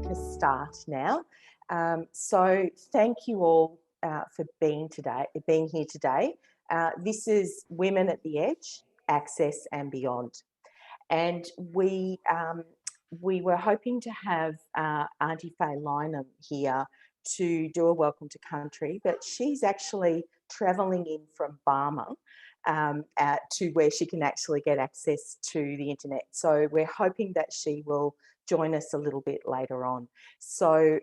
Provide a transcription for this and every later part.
make a start now. So thank you all for being here today. This is Women at the Edge, Access and Beyond. And we were hoping to have Auntie Faye Lynham here to do a welcome to country, but she's actually travelling in from Barma to where she can actually get access to the internet. So we're hoping that she will join us a little bit later on. So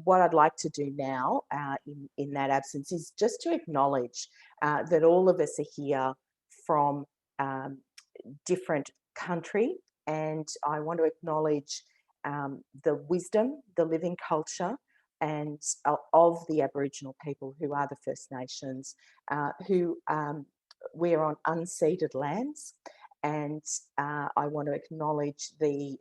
what I'd like to do now in that absence is just to acknowledge that all of us are here from different country, and I want to acknowledge the wisdom, the living culture and of the Aboriginal people who are the First Nations, who we're on unceded lands, and I want to acknowledge the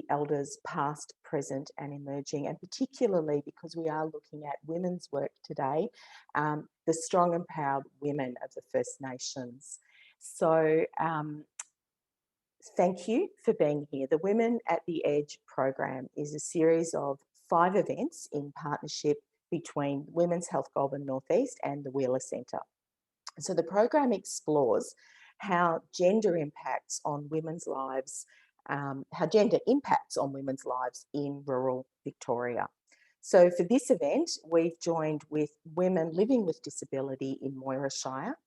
elders past, present and emerging, and particularly because we are looking at women's work today, the strong and proud women of the First Nations. So thank you for being here. The Women at the Edge program is a series of 5 events in partnership between Women's Health Goulburn North East and the Wheeler Centre. So the program explores how gender impacts on women's lives, in rural Victoria. So for this event, we've joined with women living with disability in Moira, Shire,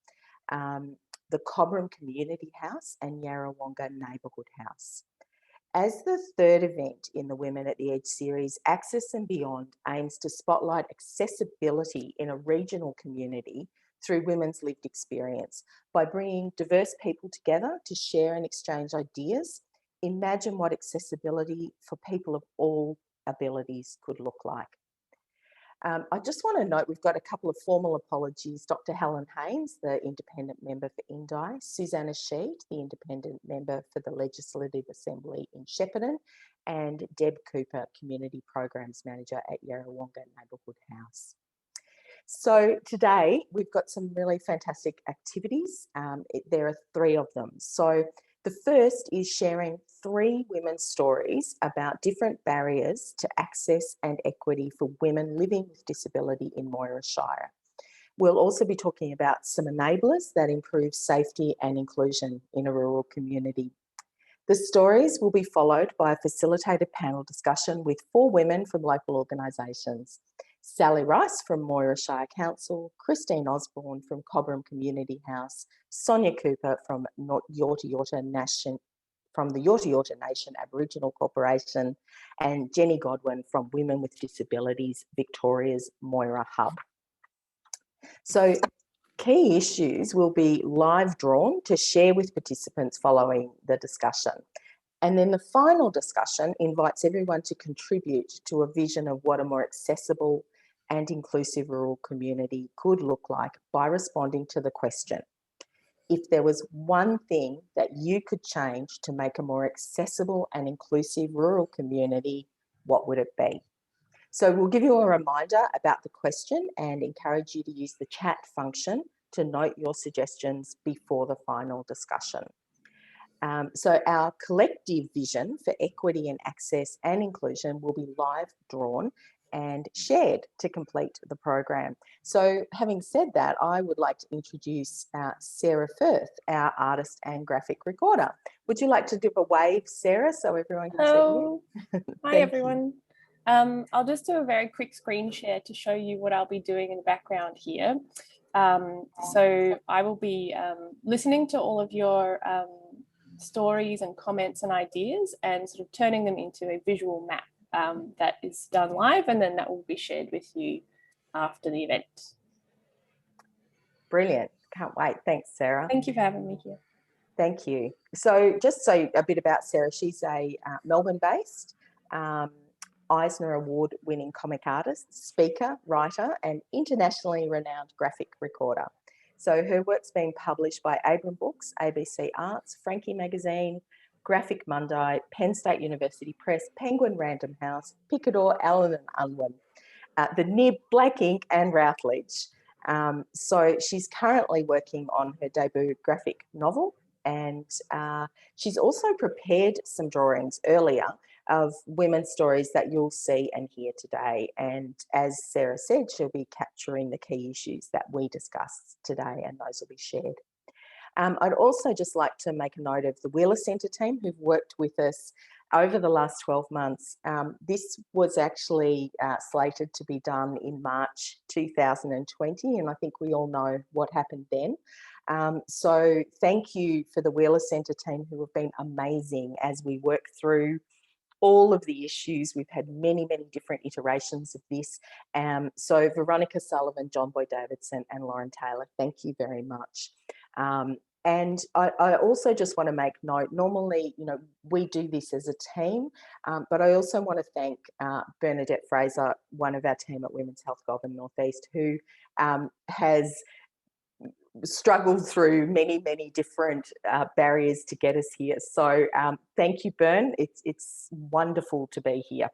the Cobram Community House and Yarrawonga Neighbourhood House. As the 3rd event in the Women at the Edge series, Access and Beyond aims to spotlight accessibility in a regional community through women's lived experience by bringing diverse people together to share and exchange ideas. Imagine what accessibility for people of all abilities could look like. I just want to note we've got a couple of formal apologies. Dr. Helen Haynes, the Independent Member for Indi, Susanna Sheed, the Independent Member for the Legislative Assembly in Shepparton, and Deb Cooper, Community Programs Manager at Yarrawonga Neighbourhood House. So today we've got some really fantastic activities. There are 3 of them. So the first is sharing 3 women's stories about different barriers to access and equity for women living with disability in Moira Shire. We'll also be talking about some enablers that improve safety and inclusion in a rural community. The stories will be followed by a facilitated panel discussion with 4 women from local organisations. Sally Rice from Moira Shire Council, Christine Osborne from Cobram Community House, Sonia Cooper from Yorta Nation, from the Yorta Nation Aboriginal Corporation, and Jenny Godwin from Women with Disabilities Victoria's Moira Hub. So key issues will be live drawn to share with participants following the discussion. And then the final discussion invites everyone to contribute to a vision of what a more accessible and inclusive rural community could look like by responding to the question: if there was one thing that you could change to make a more accessible and inclusive rural community, what would it be? So we'll give you a reminder about the question and encourage you to use the chat function to note your suggestions before the final discussion. So our collective vision for equity and access and inclusion will be live drawn and shared to complete the program. So having said that, I would like to introduce Sarah Firth, our artist and graphic recorder. Would you like to do a wave, Sarah, so everyone can see you? Hi everyone. I'll just do a very quick screen share to show you what I'll be doing in the background here. So I will be listening to all of your stories and comments and ideas and sort of turning them into a visual map that is done live, and then that will be shared with you after the event. Brilliant. Can't wait. Thanks, Sarah. Thank you for having me here. Thank you. So just so a bit about Sarah, she's a Melbourne-based Eisner Award-winning comic artist, speaker, writer and internationally renowned graphic recorder. So her work's been published by Abram Books, ABC Arts, Frankie Magazine, Graphic Monday, Penn State University Press, Penguin Random House, Picador, Allen and Unwin, the Nib, Black Ink and Routledge. So she's currently working on her debut graphic novel, and she's also prepared some drawings earlier of women's stories that you'll see and hear today. And as Sarah said, she'll be capturing the key issues that we discussed today, and those will be shared. I'd also just like to make a note of the Wheeler Centre team who've worked with us over the last 12 months. This was actually slated to be done in March 2020, and I think we all know what happened then. So thank you for the Wheeler Centre team who have been amazing as we work through all of the issues. We've had many, many different iterations of this. So Veronica Sullivan, John Boy Davidson and Lauren Taylor, thank you very much. And I also just want to make note, normally, you know, we do this as a team, but I also want to thank Bernadette Fraser, one of our team at Women's Health Goulburn North East, who has struggled through many, many different barriers to get us here. So thank you, Bern. It's wonderful to be here.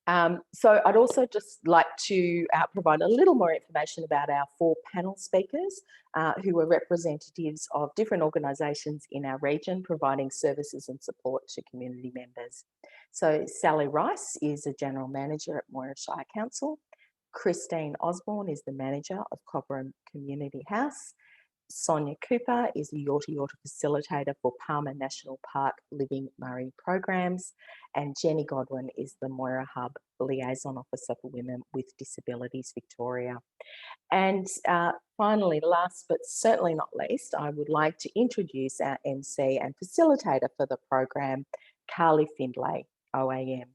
So I'd also just like to provide a little more information about our 4 panel speakers who are representatives of different organisations in our region providing services and support to community members. So Sally Rice is a General Manager at Moira Shire Council. Christine Osborne is the Manager of Cobram Community House. Sonia Cooper is the Yorta Facilitator for Palmer National Park Living Murray Programs, and Jenny Godwin is the Moira Hub Liaison Officer for Women with Disabilities Victoria. And finally, last but certainly not least, I would like to introduce our MC and facilitator for the program, Carly Findlay OAM.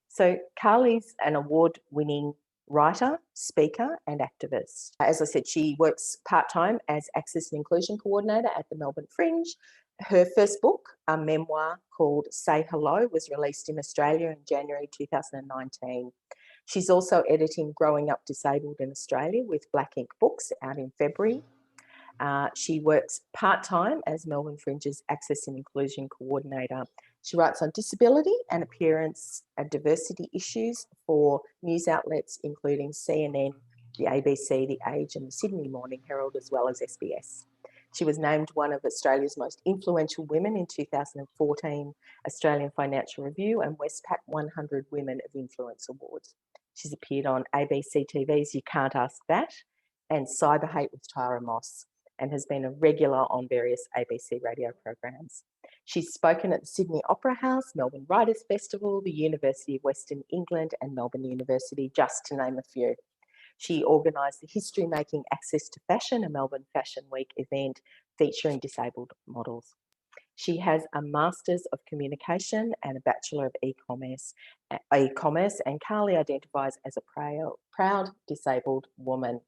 So Carly's an award-winning writer, speaker and activist. As I said, she works part-time as Access and Inclusion Coordinator at the Melbourne Fringe. Her first book, a memoir called Say Hello, was released in Australia in January 2019. She's also editing Growing Up Disabled in Australia with Black Ink Books out in February. She works part-time as Melbourne Fringe's Access and Inclusion Coordinator. She writes on disability and appearance and diversity issues for news outlets including CNN, the ABC, The Age and the Sydney Morning Herald, as well as SBS. She was named one of Australia's most influential women in 2014 Australian Financial Review and Westpac 100 Women of Influence Awards. She's appeared on ABC TV's You Can't Ask That and Cyber Hate with Tara Moss, and has been a regular on various ABC radio programs. She's spoken at the Sydney Opera House, Melbourne Writers' Festival, the University of Western England and Melbourne University, just to name a few. She organised the History Making Access to Fashion, a Melbourne Fashion Week event featuring disabled models. She has a Master's of Communication and a Bachelor of E-commerce, and Carly identifies as a proud disabled woman.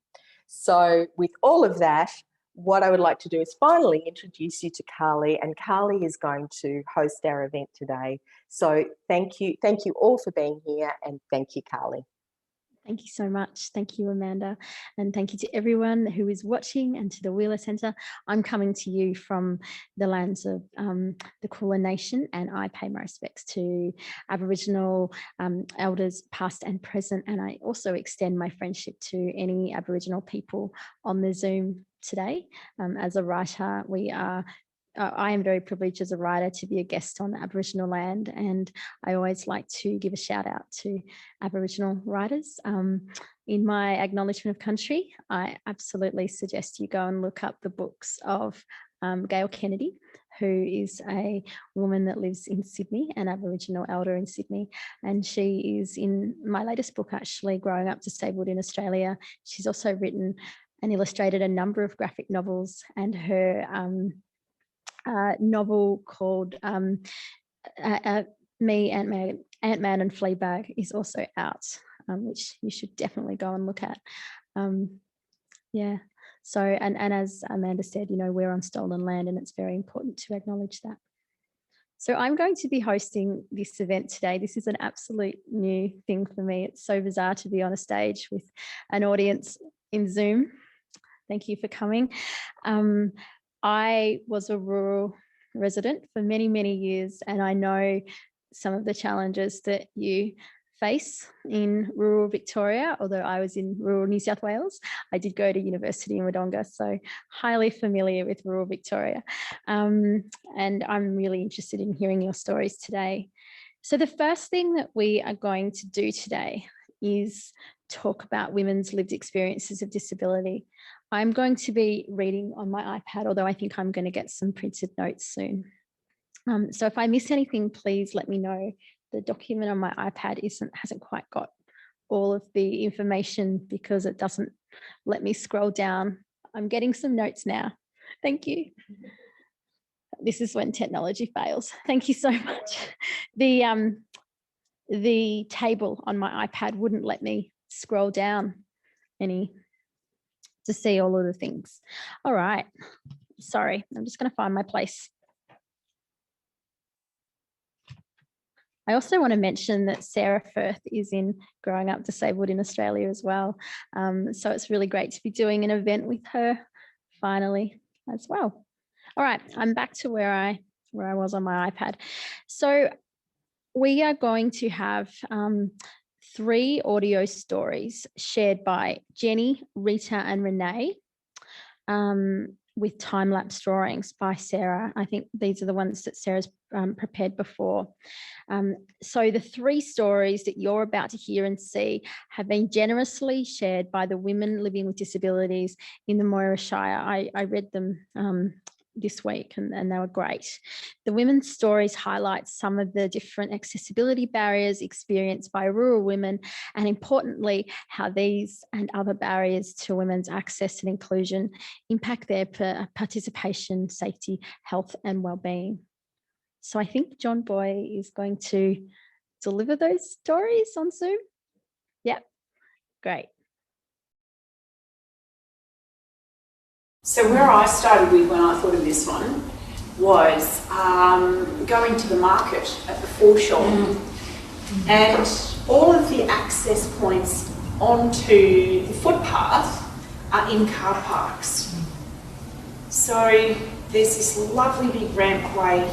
So with all of that, what I would like to do is finally introduce you to Carly, and Carly is going to host our event today. So thank you all for being here, and thank you, Carly. Thank you so much. Thank you, Amanda. And thank you to everyone who is watching and to the Wheeler Centre. I'm coming to you from the lands of the Kulin Nation, and I pay my respects to Aboriginal elders past and present. And I also extend my friendship to any Aboriginal people on the Zoom today. As a writer, I am very privileged as a writer to be a guest on Aboriginal land, and I always like to give a shout out to Aboriginal writers. In my acknowledgement of country, I absolutely suggest you go and look up the books of Gail Kennedy, who is a woman that lives in Sydney, an Aboriginal elder in Sydney, and she is in my latest book, actually, Growing Up Disabled in Australia. She's also written and illustrated a number of graphic novels, and her novel called Me, Ant-Man and Fleabag is also out, which you should definitely go and look at. Yeah, so and as Amanda said, you know, we're on stolen land, and it's very important to acknowledge that. So I'm going to be hosting this event today. This is an absolute new thing for me. It's so bizarre to be on a stage with an audience in Zoom. Thank you for coming. I was a rural resident for many, many years, and I know some of the challenges that you face in rural Victoria, although I was in rural New South Wales. I did go to university in Wodonga, so highly familiar with rural Victoria. And I'm really interested in hearing your stories today. So the first thing that we are going to do today is talk about women's lived experiences of disability. I'm going to be reading on my iPad, although I think I'm going to get some printed notes soon. So if I miss anything, please let me know. The document on my iPad hasn't quite got all of the information because it doesn't let me scroll down. I'm getting some notes now. Thank you. This is when technology fails. Thank you so much. The table on my iPad wouldn't let me scroll down any to see all of the things. All right. Sorry, I'm just going to find my place. I also want to mention that Sarah Firth is in Growing Up Disabled in Australia as well. So it's really great to be doing an event with her finally as well. All right, I'm back to where I was on my iPad. So we are going to have 3 audio stories shared by Jenny, Rita and Renee, with time-lapse drawings by Sarah. I think these are the ones that Sarah's prepared before. So the 3 stories that you're about to hear and see have been generously shared by the women living with disabilities in the Moira Shire. I read them this week and they were great. The women's stories highlight some of the different accessibility barriers experienced by rural women, and importantly, how these and other barriers to women's access and inclusion impact their participation, safety, health and well-being. So I think John Boy is going to deliver those stories on Zoom. Yep, great. So where I started with when I thought of this one was going to the market at the foreshore, and all of the access points onto the footpath are in car parks. So there's this lovely big rampway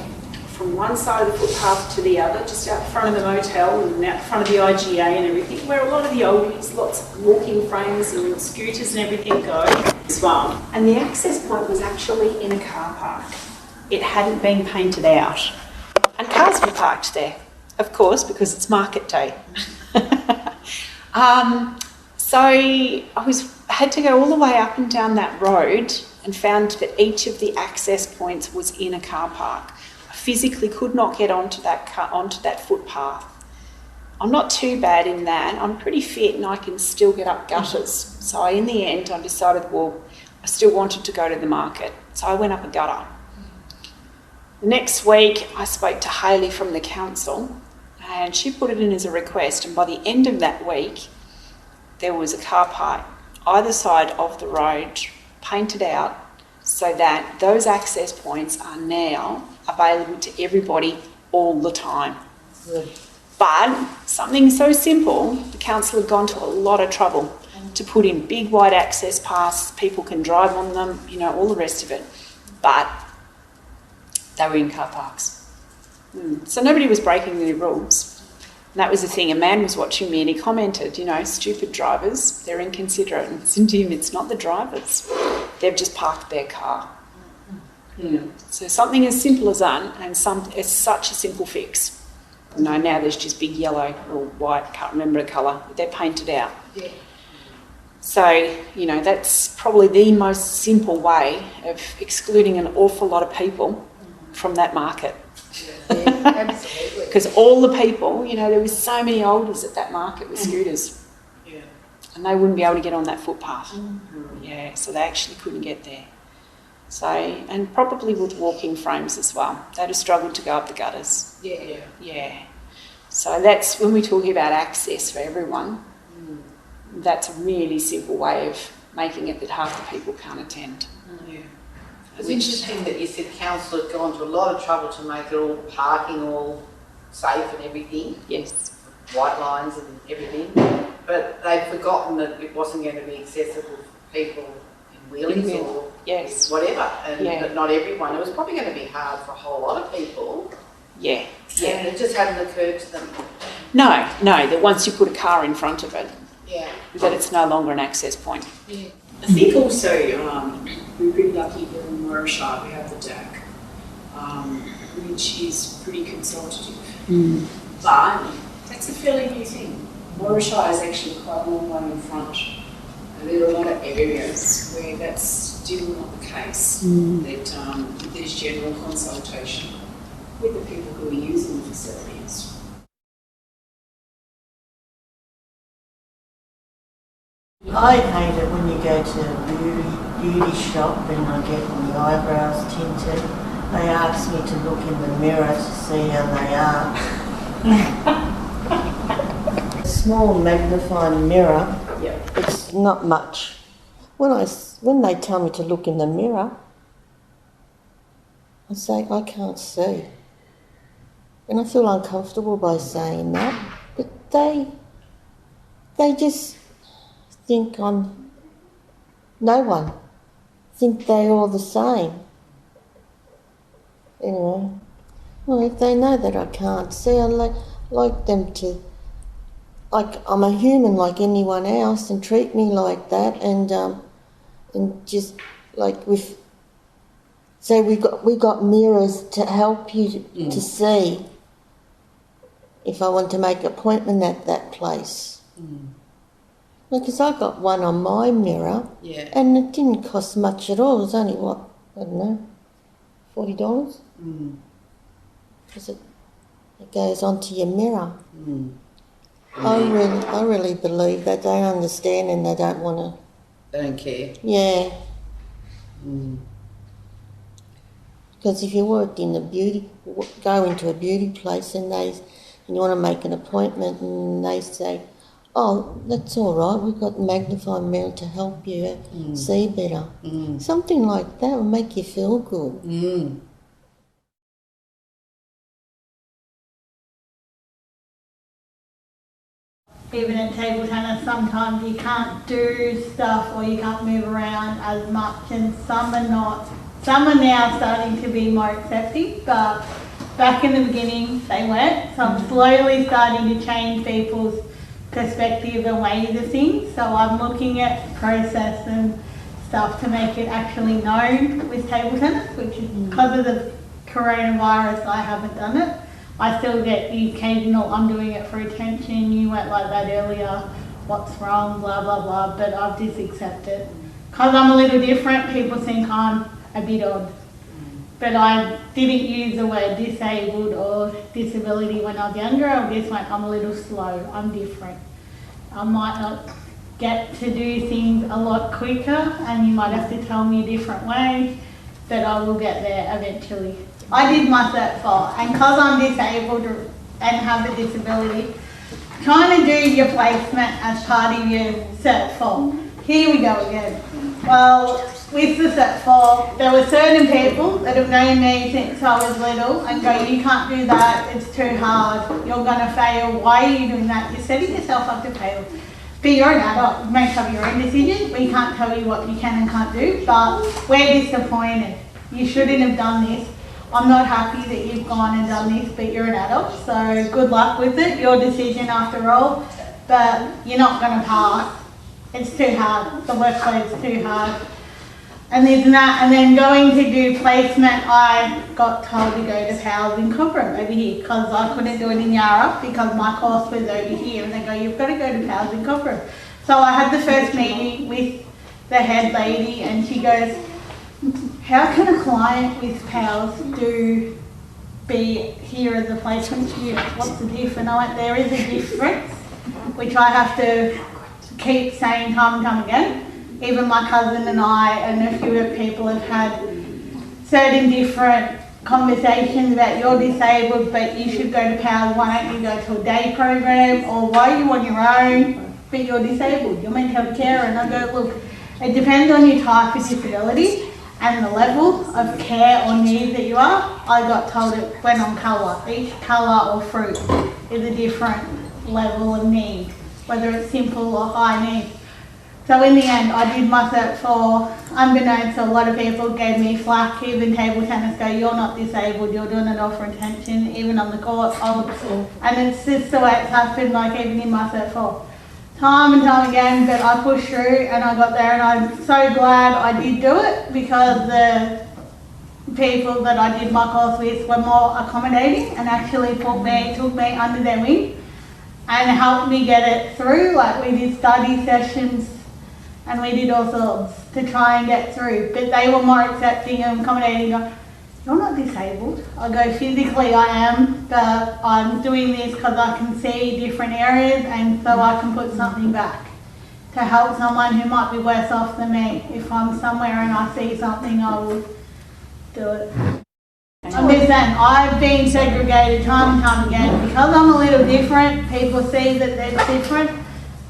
from one side of the footpath to the other, just out front of the motel and out front of the IGA and everything, where a lot of the oldies, lots of walking frames and scooters and everything go as well. And the access point was actually in a car park. It hadn't been painted out. And cars were parked there, of course, because it's market day. So I had to go all the way up and down that road and found that each of the access points was in a car park. Physically could not get onto that footpath. I'm not too bad in that. I'm pretty fit and I can still get up gutters. So in the end, I decided, well, I still wanted to go to the market. So I went up a gutter. The next week, I spoke to Hayley from the council and she put it in as a request. And by the end of that week, there was a car park either side of the road painted out so that those access points are now available to everybody all the time. Good. But something so simple, the council had gone to a lot of trouble to put in big wide access paths, people can drive on them, you know, all the rest of it. But they were in car parks. So nobody was breaking the rules. And that was the thing. A man was watching me and he commented, you know, stupid drivers, they're inconsiderate. And I said to him, it's not the drivers. They've just parked their car. So something as simple as that, and it's such a simple fix. You know, now there's just big yellow or white, can't remember the colour, but they're painted out. Yeah. So, you know, that's probably the most simple way of excluding an awful lot of people from that market. Yeah, absolutely. Because all the people, you know, there was so many oldies at that market with scooters. Yeah. And they wouldn't be able to get on that footpath. Yeah, so they actually couldn't get there. So, and probably with walking frames as well. They'd have struggled to go up the gutters. Yeah. Yeah. So that's when we're talking about access for everyone. That's a really simple way of making it that half the people can't attend. Yeah. It's interesting that you said council had gone to a lot of trouble to make it all parking all safe and everything. Yes. White lines and everything. But they'd forgotten that it wasn't going to be accessible for people in wheelies or whatever. And but not everyone. It was probably going to be hard for a whole lot of people. Yeah. Yeah. And it just hadn't occurred to them. No, that once you put a car in front of it, that it's no longer an access point. Yeah. I think also we're pretty lucky here in Moira Shire. We have the deck, which is pretty consultative. But that's a fairly new thing. Moira Shire is actually quite a long way in front. And there are a lot of areas where that's still not the case, that there's general consultation with the people who are using the facilities. I hate it when you go to a beauty shop and I get my eyebrows tinted. They ask me to look in the mirror to see how they are. A small magnifying mirror, it's not much. When they tell me to look in the mirror, I say, I can't see. And I feel uncomfortable by saying that. But they just think I'm no one. Think they're all the same. Anyway, well, if they know that I can't see, I like them to, like I'm a human like anyone else, and treat me like that, and just like with, say we got mirrors to help you to see if I want to make an appointment at that place. Because I got one on my mirror, and it didn't cost much at all. It was only what, I don't know, $40. Because it goes onto your mirror. I really believe that they understand and they don't want to. They don't care. Yeah. Because if you worked in go into a beauty place and you want to make an appointment and they say, oh, that's all right, we've got a magnifying mirror to help you see better. Something like that will make you feel good. Even at table tennis, sometimes you can't do stuff or you can't move around as much, and some are not. Some are now starting to be more accepting, but back in the beginning they weren't. So I'm slowly starting to change people's perspective and ways of things. So I'm looking at process and stuff to make it actually known with table tennis, which is because of the coronavirus I haven't done it. I still get the occasional, I'm doing it for attention, you went like that earlier, what's wrong, blah, blah, blah, but I've just accepted. Because I'm a little different, people think I'm a bit odd. But I didn't use the word disabled or disability when I was younger, I just went, I'm a little slow, I'm different. I might not get to do things a lot quicker and you might have to tell me a different way, but I will get there eventually. I did my Cert 4, and because I'm disabled and have a disability, trying to do your placement as part of your Cert 4. Here we go again. Well, with the Cert 4, there were certain people that have known me since I was little and go, you can't do that, it's too hard, you're going to fail, why are you doing that? You're setting yourself up to fail. But you're an adult, you make have your own decision, we can't tell you what you can and can't do, but we're disappointed. You shouldn't have done this. I'm not happy that you've gone and done this, but you're an adult, so good luck with it, your decision after all, but you're not going to pass. It's too hard, the workload's too hard. And there's that, and then going to do placement, I got told to go to PALS in Cobram over here, because I couldn't do it in Yarra, because my course was over here, and they go, you've got to go to PALS in Cobram. So I had the first meeting with the head lady, and she goes, how can a client with PALS be here as a placement student? What's the difference? And I went, there is a difference, which I have to keep saying time and time again. Even my cousin and I and a few people have had certain different conversations about you're disabled, but you should go to PALS, why don't you go to a day program, or why are you on your own, but you're disabled, you're meant to have care. And I go, look, it depends on your type of disability and the level of care or need that you are. I got told it went on colour. Each colour or fruit is a different level of need, whether it's simple or high need. So in the end, I did my Cert 4, unbeknownst to a lot of people gave me flack, even table tennis go, you're not disabled, you're doing it all for attention, even on the court. And it's just the way it's happened, like even in my Cert 4. Time and time again, but I pushed through and I got there, and I'm so glad I did do it, because the people that I did my course with were more accommodating and actually took me under their wing and helped me get it through. Like, we did study sessions and we did all sorts to try and get through, but they were more accepting and accommodating. You're not disabled. I go, physically I am, but I'm doing this because I can see different areas and so I can put something back to help someone who might be worse off than me. If I'm somewhere and I see something, I will do it. I'm just saying, I've been segregated time and time again. Because I'm a little different, people see that they're different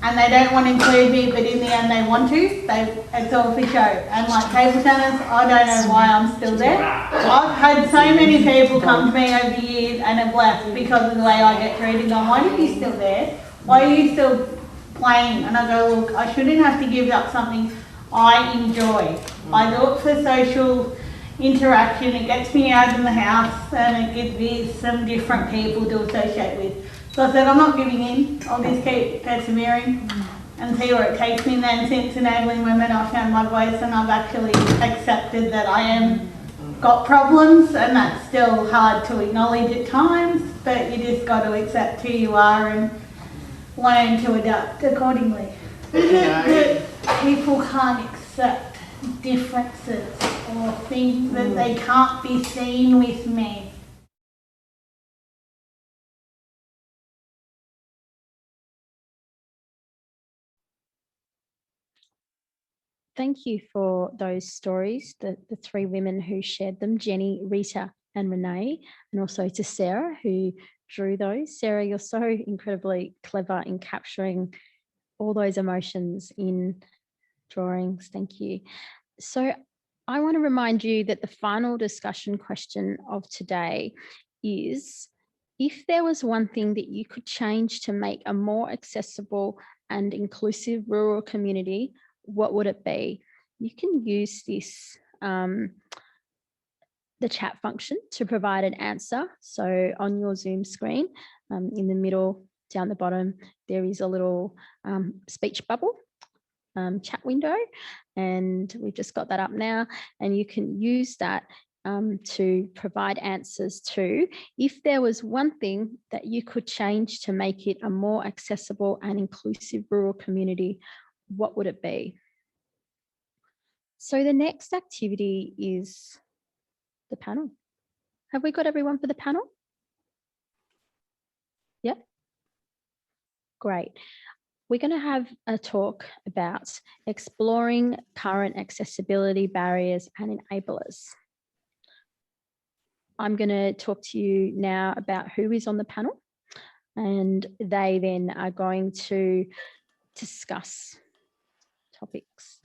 and they don't want to include me, but in the end they want to. It's all for show. And like table tennis, I don't know why I'm still there. I've had so many people come to me over the years and have left because of the way I get treated. Going, why are you still there? Why are you still playing? And I go, look, I shouldn't have to give up something I enjoy. I do it for social interaction. It gets me out in the house and it gives me some different people to associate with. So I said, I'm not giving in. I'll just keep persevering and see where it takes me. And then since Enabling Women, I found my voice and I've actually accepted that I am got problems, and that's still hard to acknowledge at times, but you just got to accept who you are and learn to adapt accordingly. That people can't accept differences or things that they can't be seen with me. Thank you for those stories, the three women who shared them, Jenny, Rita and Renee, and also to Sarah who drew those. Sarah, you're so incredibly clever in capturing all those emotions in drawings. Thank you. So I want to remind you that the final discussion question of today is, if there was one thing that you could change to make a more accessible and inclusive rural community, what would it be? You can use this, the chat function, to provide an answer. So on your Zoom screen, in the middle, down the bottom, there is a little speech bubble chat window, and we've just got that up now, and you can use that to provide answers to, if there was one thing that you could change to make it a more accessible and inclusive rural community, what would it be? So the next activity is the panel. Have we got everyone for the panel? Yeah. Great. We're going to have a talk about exploring current accessibility barriers and enablers. I'm going to talk to you now about who is on the panel, and they then are going to discuss topics.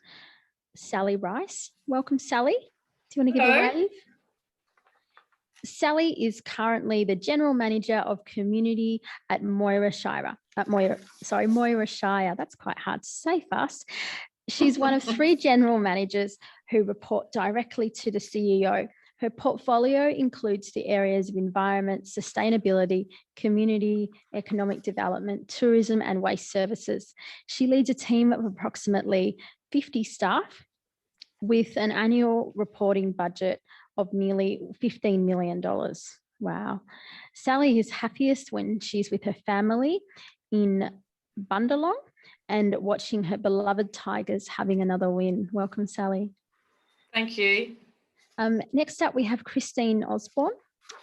Sally Rice. Welcome, Sally. Do you want to give a wave? Sally is currently the General Manager of Community at Moira Shire. Moira Shire. That's quite hard to say fast. She's one of 3 general managers who report directly to the CEO. Her portfolio includes the areas of environment, sustainability, community, economic development, tourism, and waste services. She leads a team of approximately 50 staff with an annual reporting budget of nearly $15 million. Wow. Sally is happiest when she's with her family in Bundalong and watching her beloved Tigers having another win. Welcome, Sally. Thank you. Next up, we have Christine Osborne.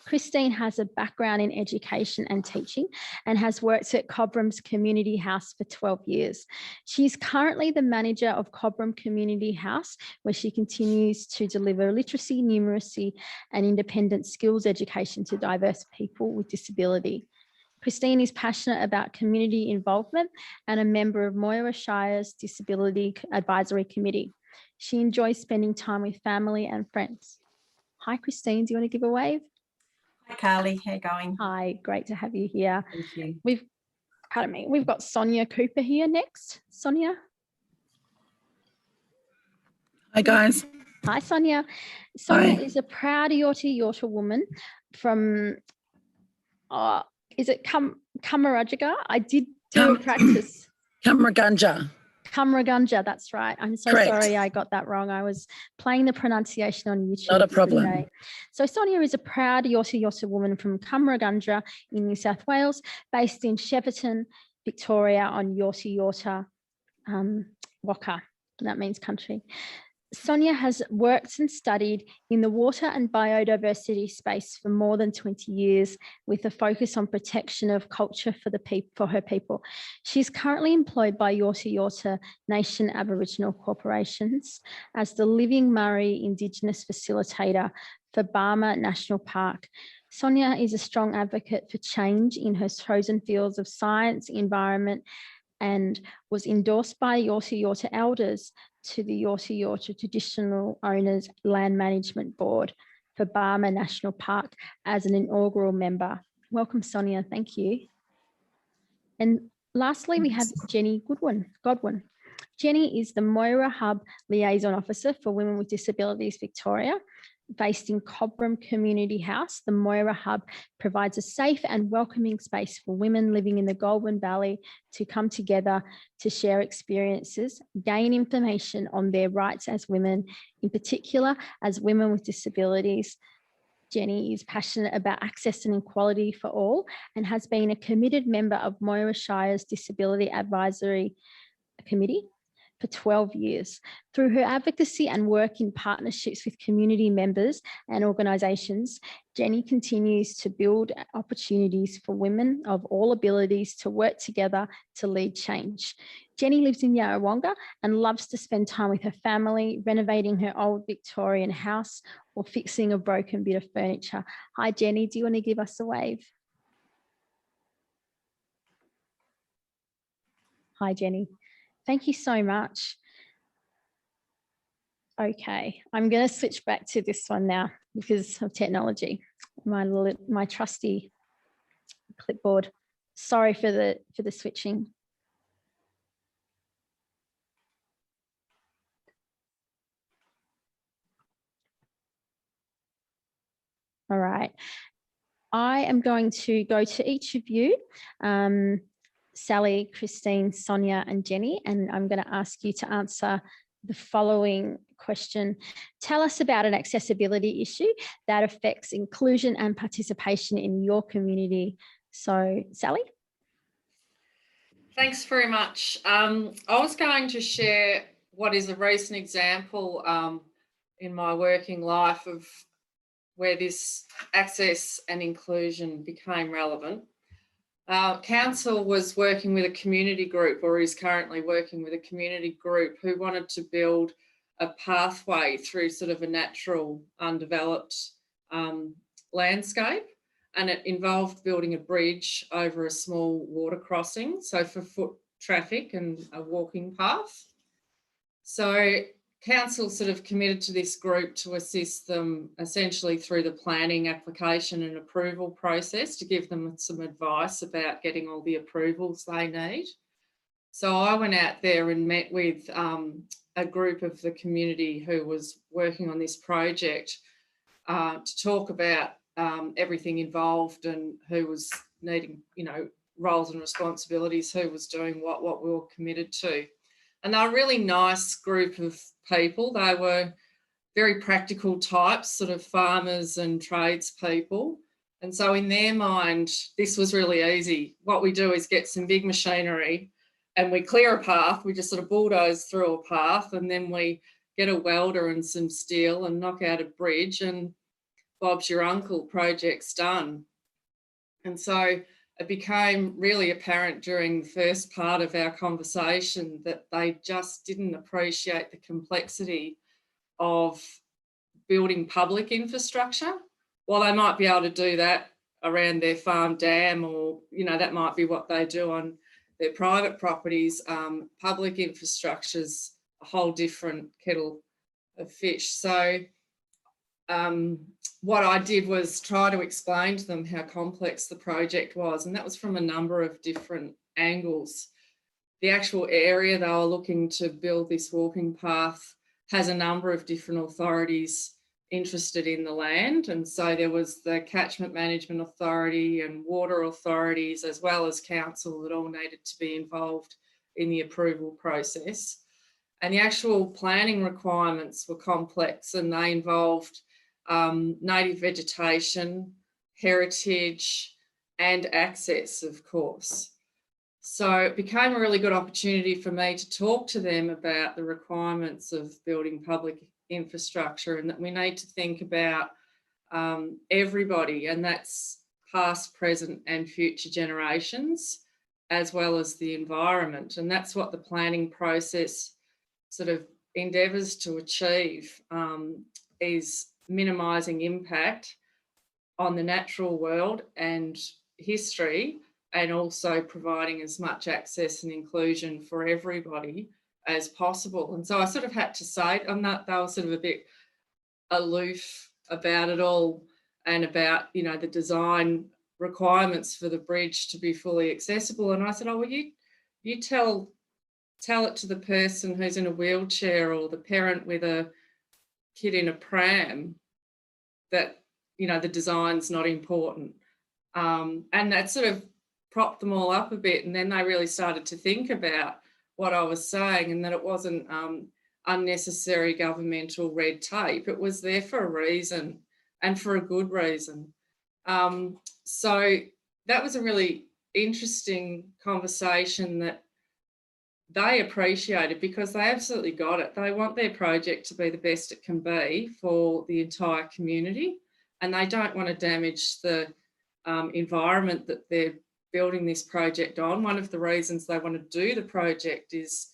Christine has a background in education and teaching and has worked at Cobram's Community House for 12 years. She's currently the manager of Cobram Community House, where she continues to deliver literacy, numeracy, and independent skills education to diverse people with disability. Christine is passionate about community involvement and a member of Moira Shire's Disability Advisory Committee. She enjoys spending time with family and friends. Hi, Christine. Do you want to give a wave? Hi, Carly. How you going? Hi, great to have you here. Thank you. We've got Sonia Cooper here next. Sonia. Hi, guys. Hi, Sonia. Sonia is a proud Yorta woman from, is it Kamarajaga? I did do a practice. Kamargunja. Kamragunja, that's right. I'm so Correct. sorry I got that wrong. I was playing the pronunciation on YouTube. Not a problem. Today. So Sonia is a proud Yorta woman from Kamragunja in New South Wales, based in Shepparton, Victoria on Yorta Waka. That means country. Sonia has worked and studied in the water and biodiversity space for more than 20 years, with a focus on protection of culture for her people. She's currently employed by Yorta Nation Aboriginal corporations as the Living Murray Indigenous Facilitator for Barmah National Park. Sonia is a strong advocate for change in her chosen fields of science, environment, and was endorsed by Yorta elders to the Yorta Traditional Owners Land Management Board for Barmah National Park as an inaugural member. Welcome, Sonia. Thank you. And lastly, we have Jenny Godwin. Jenny is the Moira Hub Liaison Officer for Women with Disabilities Victoria. Based in Cobram Community House, the Moira Hub provides a safe and welcoming space for women living in the Goulburn Valley to come together to share experiences, gain information on their rights as women, in particular as women with disabilities. Jenny is passionate about access and equality for all and has been a committed member of Moira Shire's Disability Advisory Committee for 12 years. Through her advocacy and work in partnerships with community members and organisations, Jenny continues to build opportunities for women of all abilities to work together to lead change. Jenny lives in Yarrawonga and loves to spend time with her family, renovating her old Victorian house or fixing a broken bit of furniture. Hi, Jenny, do you want to give us a wave? Hi, Jenny. Thank you so much. Okay, I'm going to switch back to this one now because of technology. My trusty clipboard. Sorry for the switching. All right. I am going to go to each of you. Sally, Christine, Sonia, and Jenny, and I'm going to ask you to answer the following question. Tell us about an accessibility issue that affects inclusion and participation in your community. So, Sally? Thanks very much. I was going to share what is a recent example in my working life of where this access and inclusion became relevant. Council was working with a community group, or is currently working with a community group, who wanted to build a pathway through sort of a natural, undeveloped landscape, and it involved building a bridge over a small water crossing, so for foot traffic and a walking path. So Council sort of committed to this group to assist them essentially through the planning, application and approval process, to give them some advice about getting all the approvals they need. So I went out there and met with a group of the community who was working on this project to talk about everything involved and who was needing, roles and responsibilities, who was doing what we were committed to. And they're a really nice group of people. They were very practical types, sort of farmers and tradespeople. And so in their mind, this was really easy. What we do is get some big machinery and we clear a path. We just sort of bulldoze through a path, and then we get a welder and some steel and knock out a bridge, and Bob's your uncle, project's done. And so it became really apparent during the first part of our conversation that they just didn't appreciate the complexity of building public infrastructure. While they might be able to do that around their farm dam, or, that might be what they do on their private properties, public infrastructure's a whole different kettle of fish. So what I did was try to explain to them how complex the project was, and that was from a number of different angles. The actual area they were looking to build this walking path has a number of different authorities interested in the land, and so there was the Catchment Management Authority and water authorities, as well as council, that all needed to be involved in the approval process. And the actual planning requirements were complex, and they involved native vegetation, heritage, and access, of course. So it became a really good opportunity for me to talk to them about the requirements of building public infrastructure, and that we need to think about everybody, and that's past, present, and future generations, as well as the environment. And that's what the planning process sort of endeavours to achieve, is minimising impact on the natural world and history, and also providing as much access and inclusion for everybody as possible. And so I sort of had to say, they were sort of a bit aloof about it all, and about, you know, the design requirements for the bridge to be fully accessible. And I said, oh, well, you tell it to the person who's in a wheelchair, or the parent with a kid in a pram, that, you know, the design's not important. And that sort of propped them all up a bit. And then they really started to think about what I was saying, and that it wasn't unnecessary governmental red tape. It was there for a reason, and for a good reason. So that was a really interesting conversation that they appreciated, because they absolutely got it. They want their project to be the best it can be for the entire community, and they don't want to damage the environment that they're building this project on. One of the reasons they want to do the project is,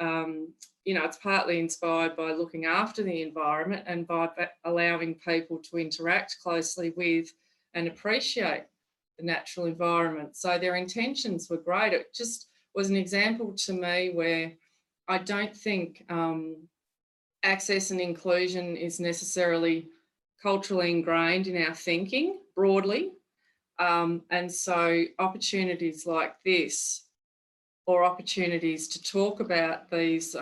you know, it's partly inspired by looking after the environment, and by allowing people to interact closely with and appreciate the natural environment. So their intentions were great. It just was an example to me where I don't think access and inclusion is necessarily culturally ingrained in our thinking broadly. And so opportunities like this, or opportunities to talk about these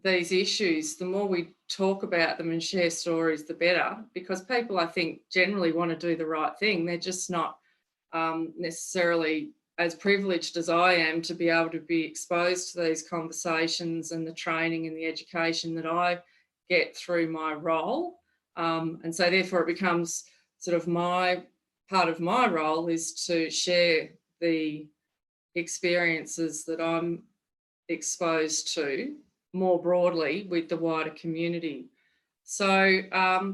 issues, the more we talk about them and share stories, the better, because people, I think, generally want to do the right thing. They're just not necessarily as privileged as I am to be able to be exposed to these conversations, and the training and the education that I get through my role. And so therefore it becomes sort of part of my role is to share the experiences that I'm exposed to more broadly with the wider community. So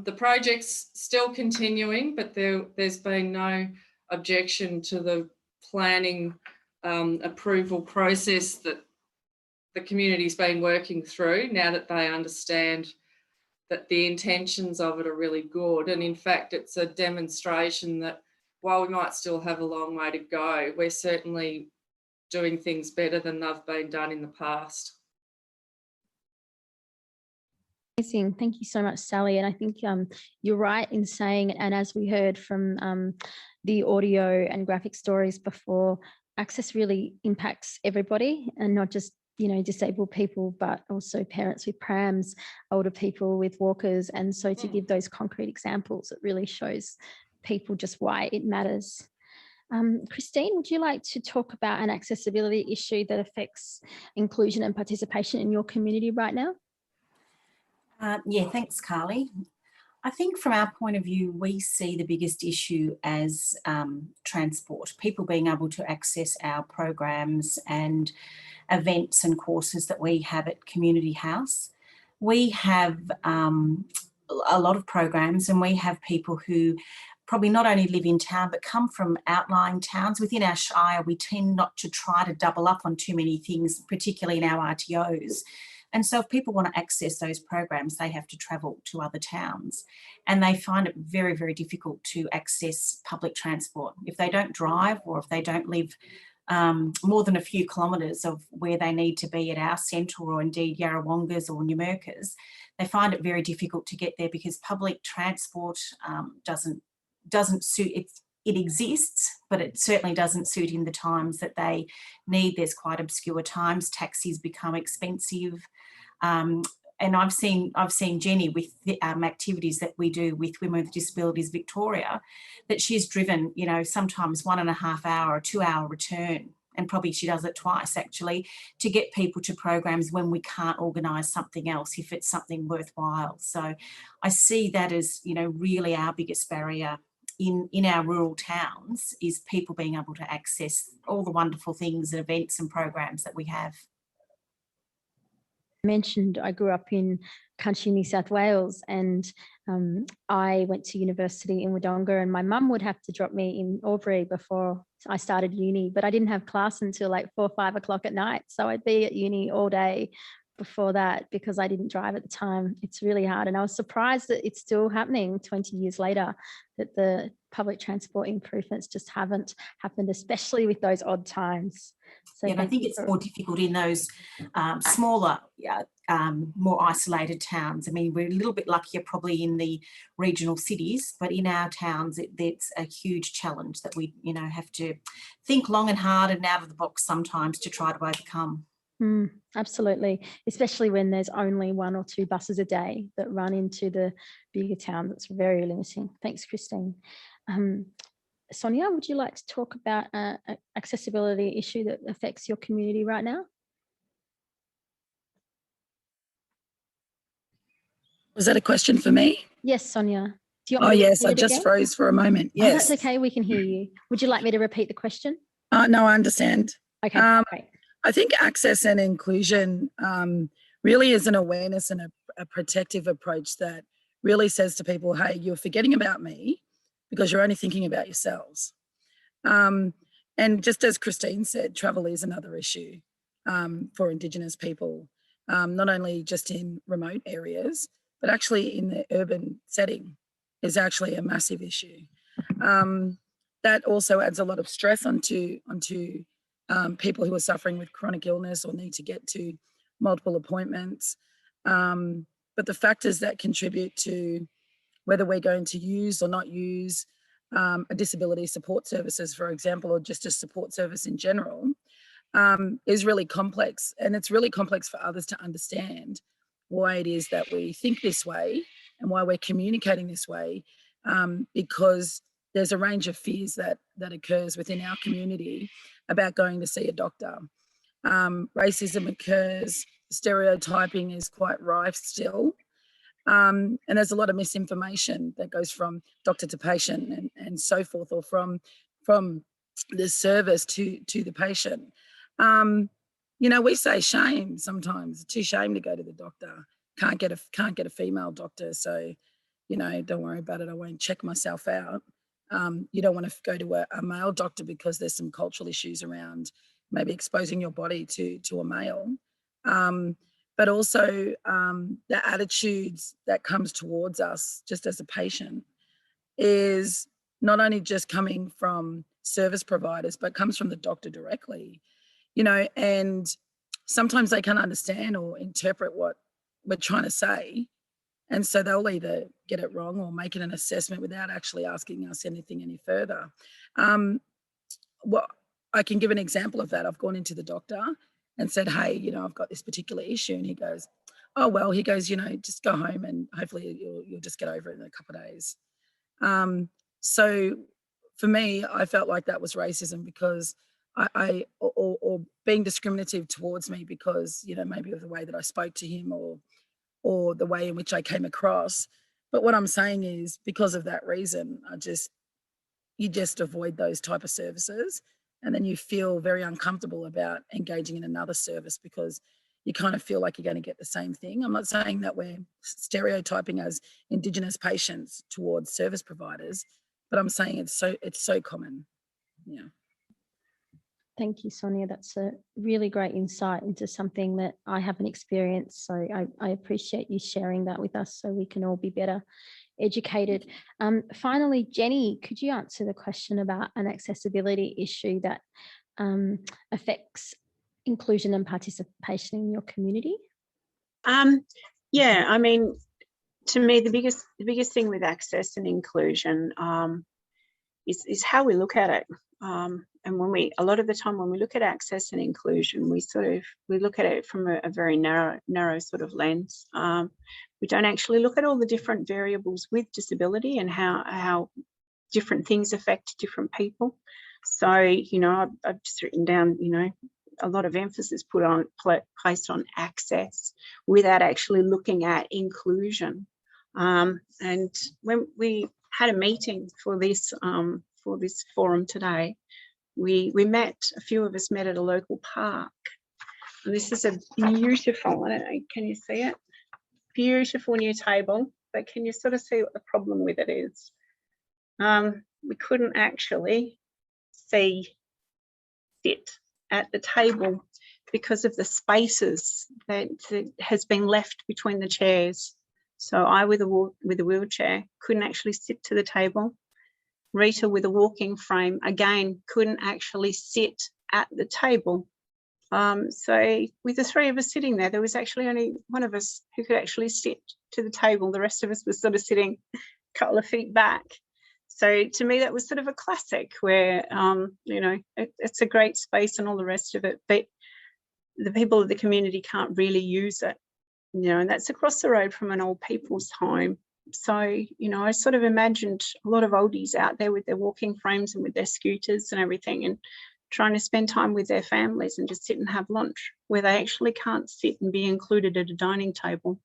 the project's still continuing, but there's been no objection to the planning approval process that the community's been working through, now that they understand that the intentions of it are really good. And in fact, it's a demonstration that while we might still have a long way to go, we're certainly doing things better than they've been done in the past. Amazing. Thank you so much, Sally. And I think you're right in saying, and as we heard from the audio and graphic stories before, access really impacts everybody, and not just, you know, disabled people, but also parents with prams, older people with walkers. And so to give those concrete examples, it really shows people just why it matters. Christine, would you like to talk about an accessibility issue that affects inclusion and participation in your community right now? Yeah, thanks, Carly. I think from our point of view, we see the biggest issue as transport, people being able to access our programs and events and courses that we have at Community House. We have a lot of programs, and we have people who probably not only live in town but come from outlying towns. Within our Shire, we tend not to try to double up on too many things, particularly in our RTOs. And so if people want to access those programs, they have to travel to other towns, and they find it very, very difficult to access public transport. If they don't drive, or if they don't live more than a few kilometres of where they need to be at our centre, or indeed Yarrawonga's or Numurkah's, they find it very difficult to get there, because public transport doesn't suit. It exists, but it certainly doesn't suit in the times that they need. There's quite obscure times. Taxis become expensive. And I've seen Jenny with the activities that we do with Women with Disabilities Victoria, that she's driven, you know, sometimes 1.5 hour or 2 hour return and probably she does it twice actually, to get people to programs when we can't organise something else, if it's something worthwhile. So I see that as, you know, really our biggest barrier in our rural towns, is people being able to access all the wonderful things and events and programs that we have. Mentioned I grew up in country New South Wales, and I went to university in Wodonga, and my mum would have to drop me in Albury before I started uni, but I didn't have class until like 4 or 5 o'clock at night, so I'd be at uni all day before that because I didn't drive at the time. It's really hard, and I was surprised that it's still happening 20 years later, that the public transport improvements just haven't happened, especially with those odd times. So yeah, and I think it's more difficult in those smaller, more isolated towns. I mean, we're a little bit luckier probably in the regional cities, but in our towns, it's a huge challenge that we, you know, have to think long and hard and out of the box sometimes to try to overcome. Absolutely, especially when there's only 1 or 2 buses a day that run into the bigger town. That's very limiting. Thanks, Christine. Sonia, would you like to talk about an accessibility issue that affects your community right now? Was that a question for me? Yes, Sonia. Do you want Oh, me to yes, repeat I it just again? froze for a moment. Yes. Oh, that's okay, we can hear you. Would you like me to repeat the question? No, I understand. Okay, great. I think access and inclusion really is an awareness and a protective approach that really says to people, hey, you're forgetting about me because you're only thinking about yourselves. And just as Christine said, travel is another issue for Indigenous people, not only just in remote areas, but actually in the urban setting is actually a massive issue. That also adds a lot of stress onto people who are suffering with chronic illness or need to get to multiple appointments. But the factors that contribute to whether we're going to use or not use a disability support services, for example, or just a support service in general, is really complex. And it's really complex for others to understand why it is that we think this way and why we're communicating this way, because there's a range of fears that occurs within our community about going to see a doctor. Racism occurs, stereotyping is quite rife still, and there's a lot of misinformation that goes from doctor to patient and so forth, or from the service to the patient. You know, we say shame sometimes, too shame to go to the doctor. Can't get a female doctor, so you know, don't worry about it. I won't check myself out. You don't want to go to a male doctor because there's some cultural issues around maybe exposing your body to a male. But also the attitudes that comes towards us just as a patient is not only just coming from service providers, but comes from the doctor directly, you know, and sometimes they can't understand or interpret what we're trying to say. And so they'll either get it wrong or make it an assessment without actually asking us anything any further. Well, I can give an example of that. I've gone into the doctor and said, hey, you know, I've got this particular issue. And he goes, oh, well, he goes, you know, just go home and hopefully you'll just get over it in a couple of days. So for me, I felt like that was racism because or being discriminative towards me because, you know, maybe of the way that I spoke to him or the way in which I came across. But what I'm saying is because of that reason, you just avoid those type of services, and then you feel very uncomfortable about engaging in another service because you kind of feel like you're going to get the same thing. I'm not saying that we're stereotyping as Indigenous patients towards service providers, but I'm saying it's so common. Yeah. Thank you, Sonia. That's a really great insight into something that I haven't experienced. So I appreciate you sharing that with us so we can all be better educated. Finally, Jenny, could you answer the question about an accessibility issue that affects inclusion and participation in your community? Yeah, I mean, to me, the biggest thing with access and inclusion is how we look at it. And a lot of the time when we look at access and inclusion, we look at it from a very narrow sort of lens. We don't actually look at all the different variables with disability and how different things affect different people. So, you know, I've just written down, you know, a lot of emphasis placed on access without actually looking at inclusion. And when we had a meeting for this forum today, we met, a few of us met at a local park. And this is a beautiful, I don't know, can you see it? Beautiful new table, but can you sort of see what the problem with it is? We couldn't actually sit at the table because of the spaces that has been left between the chairs. So I, with a wheelchair, couldn't actually sit to the table. Rita, with a walking frame, again, couldn't actually sit at the table. So with the three of us sitting there was actually only one of us who could actually sit to the table. The rest of us was sort of sitting a couple of feet back. So to me, that was sort of a classic where, you know, it's a great space and all the rest of it, but the people of the community can't really use it, you know, and that's across the road from an old people's home. So, you know, I sort of imagined a lot of oldies out there with their walking frames and with their scooters and everything, and trying to spend time with their families and just sit and have lunch, where they actually can't sit and be included at a dining table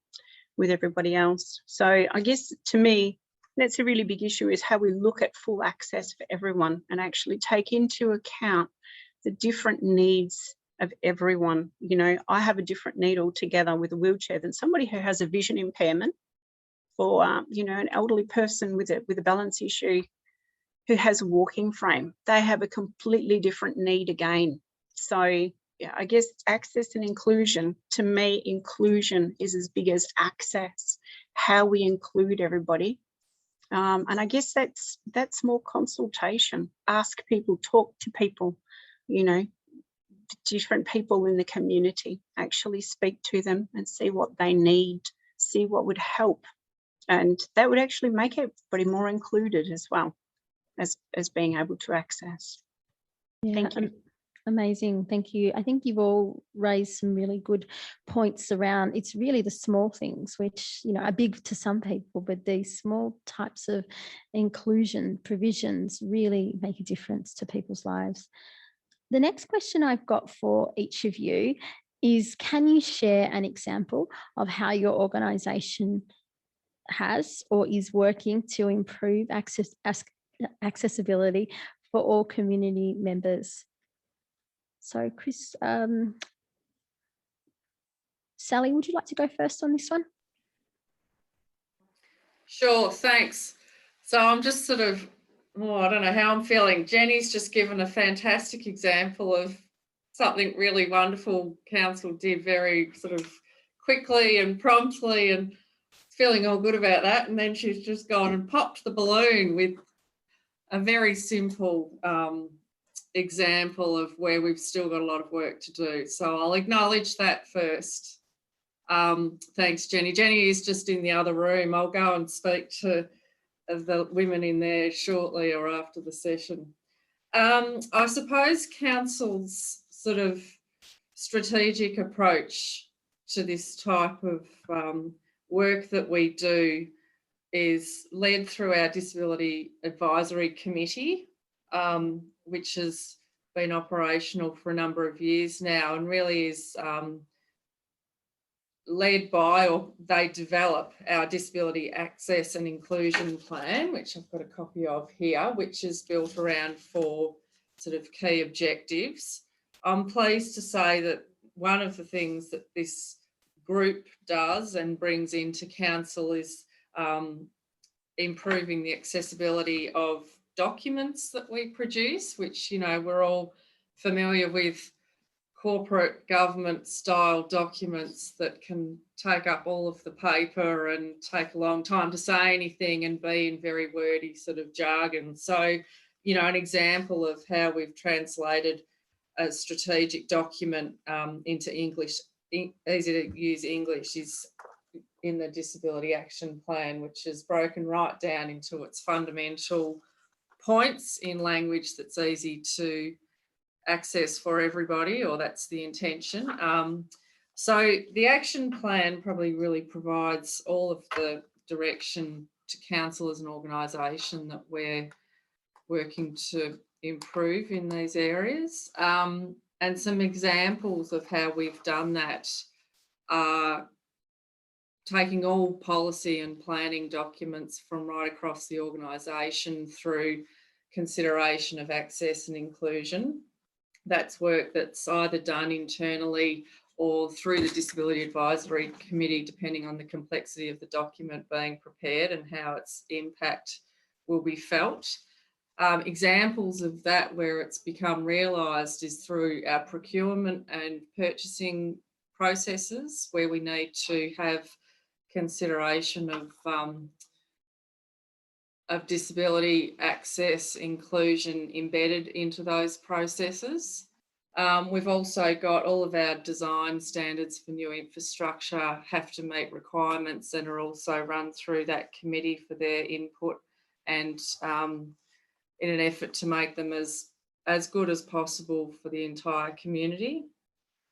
with everybody else. So I guess to me, that's a really big issue, is how we look at full access for everyone and actually take into account the different needs of everyone. You know, I have a different need altogether with a wheelchair than somebody who has a vision impairment, or you know, an elderly person with a balance issue who has a walking frame. They have a completely different need again. So yeah, I guess access and inclusion, to me, inclusion is as big as access, how we include everybody. And I guess that's more consultation. Ask people, talk to people, you know, different people in the community, actually speak to them and see what they need, see what would help. And that would actually make everybody more included as well as being able to access. Yeah, thank you. Amazing, thank you. I think you've all raised some really good points around, it's really the small things which, you know, are big to some people, but these small types of inclusion provisions really make a difference to people's lives. The next question I've got for each of you is, can you share an example of how your organisation has or is working to improve accessibility for all community members? So Chris, Sally, would you like to go first on this one? Sure, thanks. So I'm just sort of, I don't know how I'm feeling. Jenny's just given a fantastic example of something really wonderful council did very sort of quickly and promptly, and feeling all good about that. And then she's just gone and popped the balloon with a very simple example of where we've still got a lot of work to do. So I'll acknowledge that first. Thanks, Jenny. Jenny is just in the other room. I'll go and speak to the women in there shortly or after the session. I suppose council's sort of strategic approach to this type of work that we do is led through our Disability Advisory Committee, which has been operational for a number of years now, and really is led by, or they develop our Disability Access and Inclusion Plan, which I've got a copy of here, which is built around 4 sort of key objectives. I'm pleased to say that one of the things that this group does and brings into council is improving the accessibility of documents that we produce, which, you know, we're all familiar with corporate government style documents that can take up all of the paper and take a long time to say anything and be in very wordy sort of jargon. So, you know, an example of how we've translated a strategic document into English, easy to use English, is in the Disability Action Plan, which is broken right down into its fundamental points in language that's easy to access for everybody, or that's the intention. So the action plan probably really provides all of the direction to council as an organisation that we're working to improve in these areas. And some examples of how we've done that are taking all policy and planning documents from right across the organisation through consideration of access and inclusion. That's work that's either done internally or through the Disability Advisory Committee, depending on the complexity of the document being prepared and how its impact will be felt. Examples of that where it's become realised is through our procurement and purchasing processes, where we need to have consideration of disability access inclusion embedded into those processes. We've also got all of our design standards for new infrastructure have to meet requirements and are also run through that committee for their input, and in an effort to make them as good as possible for the entire community.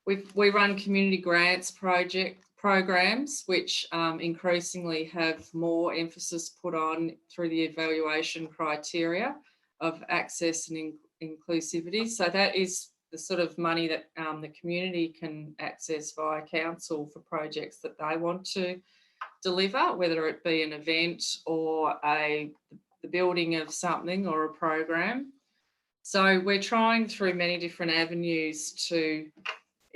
We run community grants programs, which increasingly have more emphasis put on through the evaluation criteria of access and inclusivity. So that is the sort of money that the community can access via council for projects that they want to deliver, whether it be an event or the building of something or a program. So we're trying through many different avenues to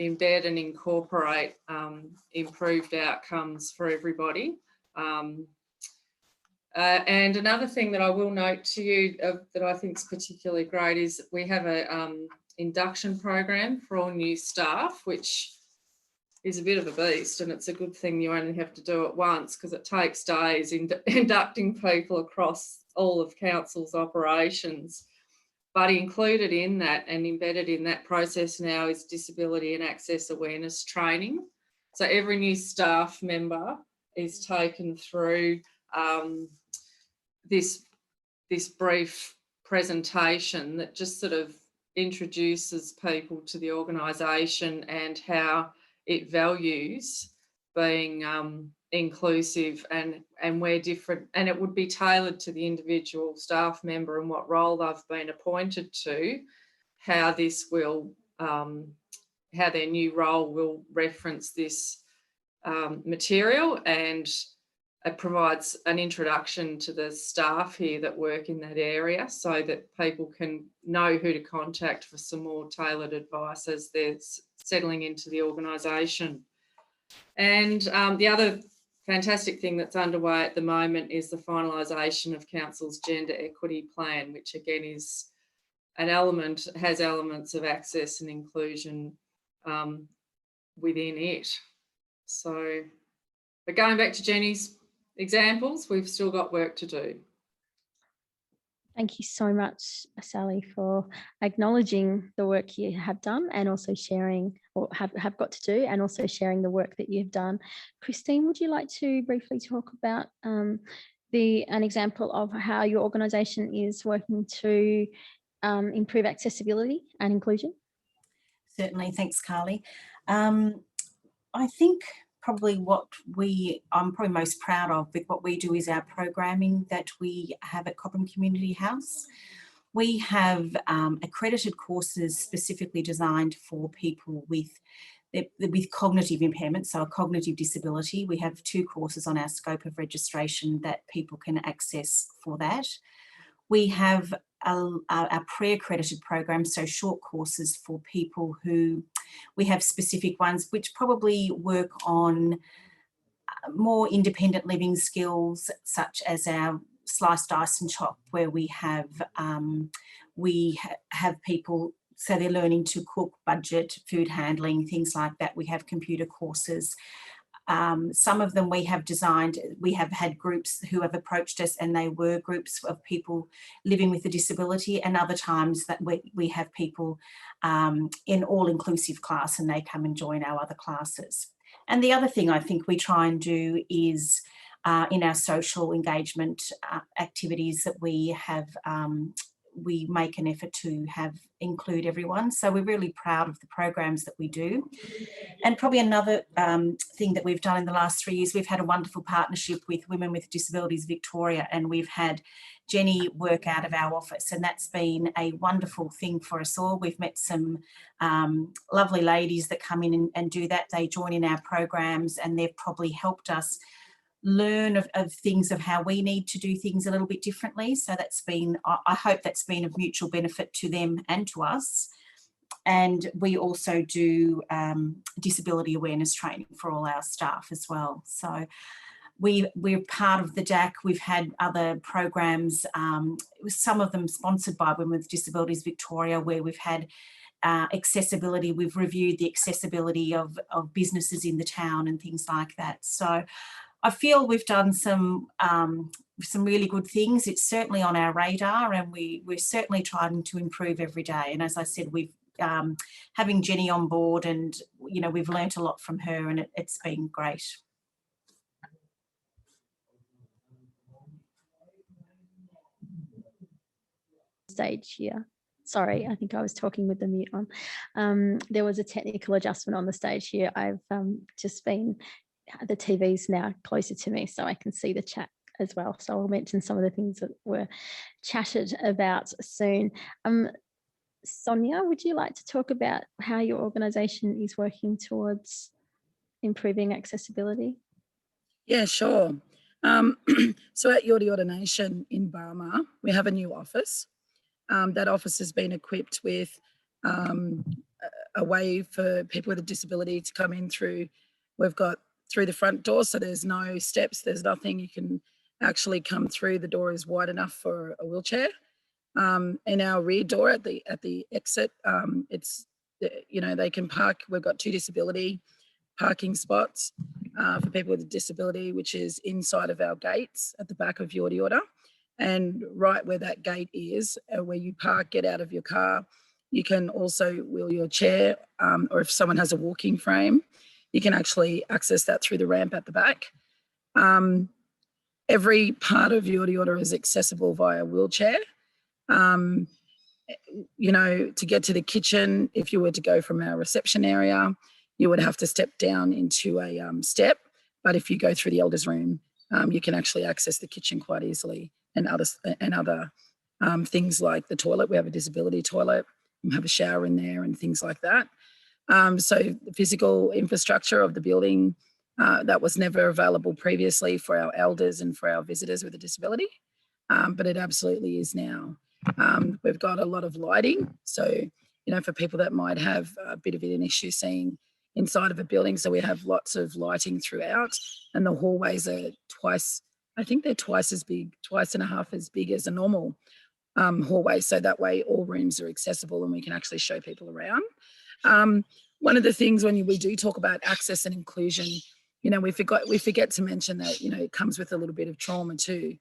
embed and incorporate improved outcomes for everybody. And another thing that I will note to you that I think is particularly great is that we have a induction program for all new staff, which is a bit of a beast, and it's a good thing you only have to do it once, because it takes days inducting people across all of council's operations. But included in that and embedded in that process now is disability and access awareness training. So every new staff member is taken through this brief presentation that just sort of introduces people to the organisation and how it values being inclusive and where different, and it would be tailored to the individual staff member and what role they've been appointed to, how this will, how their new role will reference this material, and it provides an introduction to the staff here that work in that area so that people can know who to contact for some more tailored advice as they're settling into the organisation. And the other fantastic thing that's underway at the moment is the finalisation of Council's Gender Equity Plan, which again is an element, has elements of access and inclusion within it. So, but going back to Jenny's examples, we've still got work to do. Thank you so much, Sally, for acknowledging the work you have done and also sharing, or have got to do, and also sharing the work that you've done. Christine, would you like to briefly talk about an example of how your organisation is working to improve accessibility and inclusion? Certainly, thanks, Carly. I think probably what I'm probably most proud of with what we do is our programming that we have at Cobram Community House. We have accredited courses specifically designed for people with cognitive impairment, so a cognitive disability. We have 2 courses on our scope of registration that people can access for that. We have our pre-accredited program, so short courses for people who, we have specific ones which probably work on more independent living skills, such as our slice, dice and chop, where we have people, so they're learning to cook, budget, food handling, things like that. We have computer courses. Some of them we have designed, we have had groups who have approached us and they were groups of people living with a disability, and other times that we have people in all-inclusive class and they come and join our other classes. And the other thing I think we try and do is in our social engagement activities that we have, we make an effort to include everyone. So we're really proud of the programs that we do. And probably another thing that we've done in the last 3 years, we've had a wonderful partnership with Women with Disabilities Victoria, and we've had Jenny work out of our office, and that's been a wonderful thing for us all. We've met some lovely ladies that come in and do that. They join in our programs, and they've probably helped us learn of things of how we need to do things a little bit differently. So that's been, I hope that's been of mutual benefit to them and to us. And we also do disability awareness training for all our staff as well. So we're part of the DAC. We've had other programs, some of them sponsored by Women with Disabilities Victoria, where we've had accessibility. We've reviewed the accessibility of businesses in the town and things like that. So I feel we've done some really good things. It's certainly on our radar, and we're certainly trying to improve every day. And as I said, we've having Jenny on board, and we've learnt a lot from her, and it's been great. Stage here. Sorry, I think I was talking with the mute on. There was a technical adjustment on the stage here. I've just been, the TV's now closer to me, so I can see the chat as well. So I'll mention some of the things that were chatted about soon. Sonia, would you like to talk about how your organisation is working towards improving accessibility? Yeah, sure. So at Yorta Nation in Burma, we have a new office. That office has been equipped with a way for people with a disability to come in through. We've got through the front door, so there's no steps, there's nothing. You can actually come through. The door is wide enough for a wheelchair. In our rear door at the exit, it's, they can park. We've got 2 disability parking spots for people with a disability, which is inside of our gates at the back of Yorta. And right where that gate is, where you park, get out of your car, you can also wheel your chair, or if someone has a walking frame, you can actually access that through the ramp at the back. Every part of Yorta is accessible via wheelchair. To get to the kitchen, if you were to go from our reception area, you would have to step down into a step. But if you go through the elders' room, you can actually access the kitchen quite easily, and other things like the toilet. We have a disability toilet, we have a shower in there and things like that. So the physical infrastructure of the building, that was never available previously for our elders and for our visitors with a disability, but it absolutely is now. We've got a lot of lighting, so for people that might have a bit of an issue seeing inside of a building, so we have lots of lighting throughout, and the hallways are twice as big, 2.5 as big as a normal hallway, so that way all rooms are accessible and we can actually show people around. One of the things when we do talk about access and inclusion, we forget to mention that it comes with a little bit of trauma too.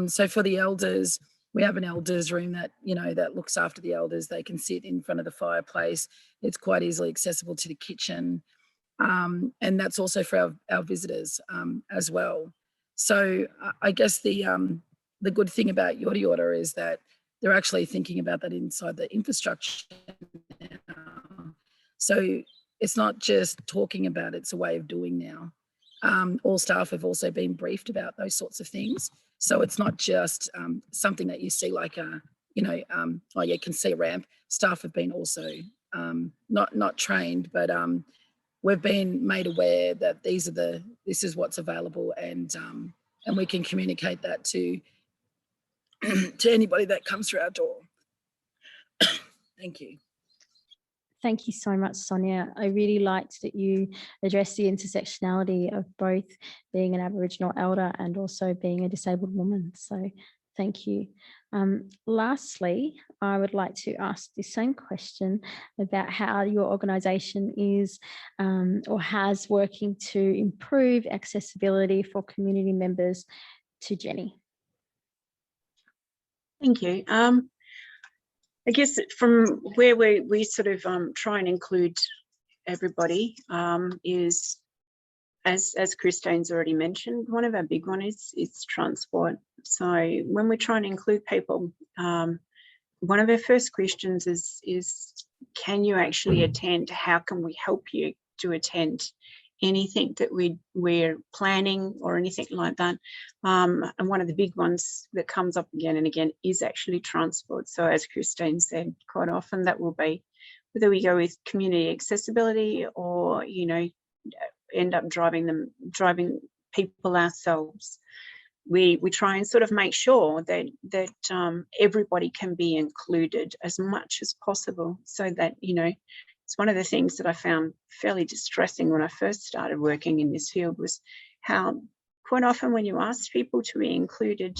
So for the elders, we have an elders room that that looks after the elders. They can sit in front of the fireplace. It's quite easily accessible to the kitchen, and that's also for our visitors as well. So I guess the good thing about Yorta is that they're actually thinking about that inside the infrastructure now. So it's not just talking about it, it's a way of doing now. All staff have also been briefed about those sorts of things. So it's not just something that you see like you can see a ramp. Staff have been also not trained, but we've been made aware that this is what's available, and we can communicate that to anybody that comes through our door. Thank you. Thank you so much, Sonia. I really liked that you addressed the intersectionality of both being an Aboriginal elder and also being a disabled woman. So thank you. Lastly, I would like to ask the same question about how your organisation is or has working to improve accessibility for community members to Jenny. Thank you. I guess from where we sort of try and include everybody is, as Christine's already mentioned, one of our big ones is transport. So when we're trying to include people, one of our first questions is can you actually attend? How can we help you to attend anything that we're planning or anything like that? And one of the big ones that comes up again and again is actually transport. So as Christine said, quite often that will be whether we go with community accessibility or, you know, end up driving people ourselves. We try and sort of make sure that everybody can be included as much as possible, so that, you know, it's one of the things that I found fairly distressing when I first started working in this field, was how quite often when you ask people to be included,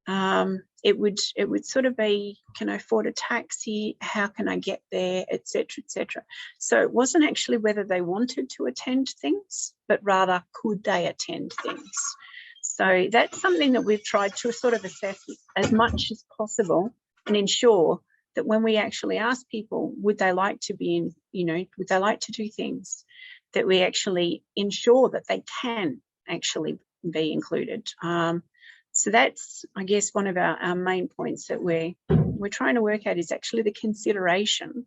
it would sort of be, can I afford a taxi? How can I get there? Etc. etc. So it wasn't actually whether they wanted to attend things, but rather could they attend things. So that's something that we've tried to sort of assess as much as possible and ensure that when we actually ask people, would they like to be in, you know, would they like to do things, that we actually ensure that they can actually be included. So that's, I guess, one of our main points that we're trying to work at, is actually the consideration.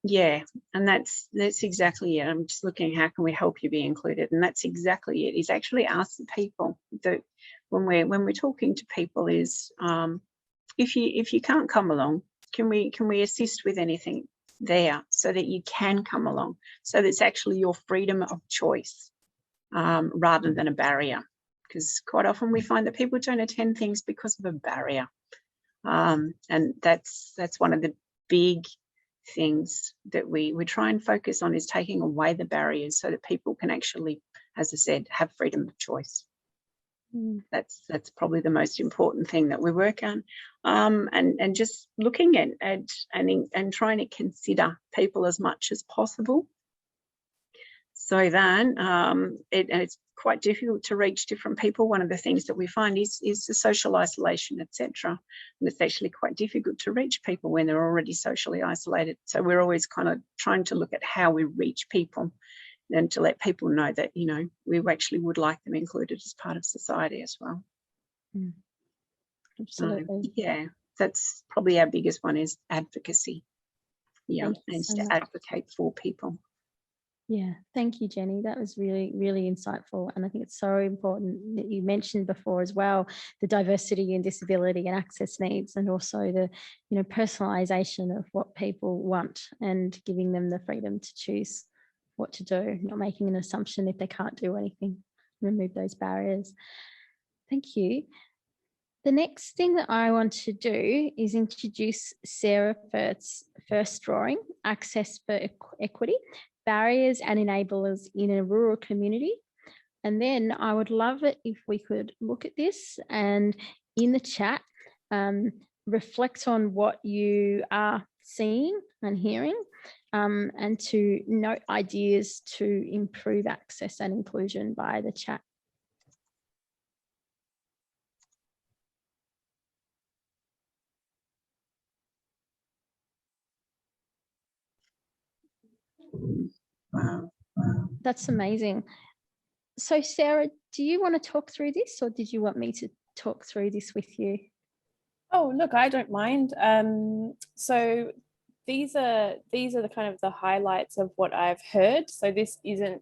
Yeah, and that's exactly it. I'm just looking, how can we help you be included? And that's exactly it, is actually ask the people that when we're talking to people is, if you can't come along, can we assist with anything there so that you can come along, so that it's actually your freedom of choice rather than a barrier. Because quite often we find that people don't attend things because of a barrier, and that's one of the big things that we try and focus on, is taking away the barriers so that people can actually, as I said, have freedom of choice. That's probably the most important thing that we work on, and just looking at and trying to consider people as much as possible. So then it's quite difficult to reach different people. One of the things that we find is the social isolation, etc. And it's actually quite difficult to reach people when they're already socially isolated. So we're always kind of trying to look at how we reach people, and to let people know that, you know, we actually would like them included as part of society as well. Absolutely. Yeah, that's probably our biggest one, is advocacy. Yeah, and to advocate for people. Yeah, thank you, Jenny. That was really, really insightful. And I think it's so important that you mentioned before as well, the diversity and disability and access needs, and also the, you know, personalisation of what people want and giving them the freedom to choose what to do, not making an assumption if they can't do anything, remove those barriers. Thank you. The next thing that I want to do is introduce Sarah Firth's first drawing, Access for Equity, Barriers and Enablers in a Rural Community. And then I would love it if we could look at this and in the chat, reflect on what you are seeing and hearing, and to note ideas to improve access and inclusion by the chat. Wow. That's amazing. So Sarah, do you want to talk through this, or did you want me to talk through this with you? Oh, look, I don't mind. So these are the kind of the highlights of what I've heard. So this isn't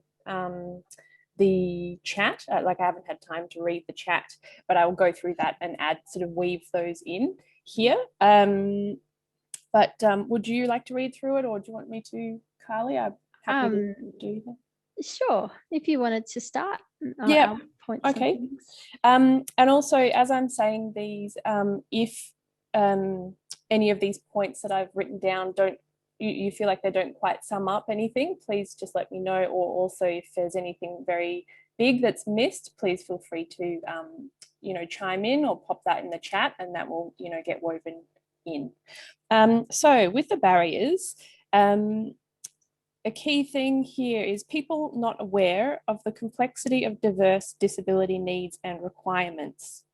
the chat, like I haven't had time to read the chat, but I will go through that and sort of weave those in here. But would you like to read through it, or do you want me to, Carly? I'm happy to do that. Sure, if you wanted to start. Yeah, okay. And also, as I'm saying these, if any of these points that I've written down you feel like they don't quite sum up anything, please just let me know. Or also, if there's anything very big that's missed, please feel free to you know, chime in or pop that in the chat, and that will, you know, get woven in. So with the barriers, a key thing here is people not aware of the complexity of diverse disability needs and requirements.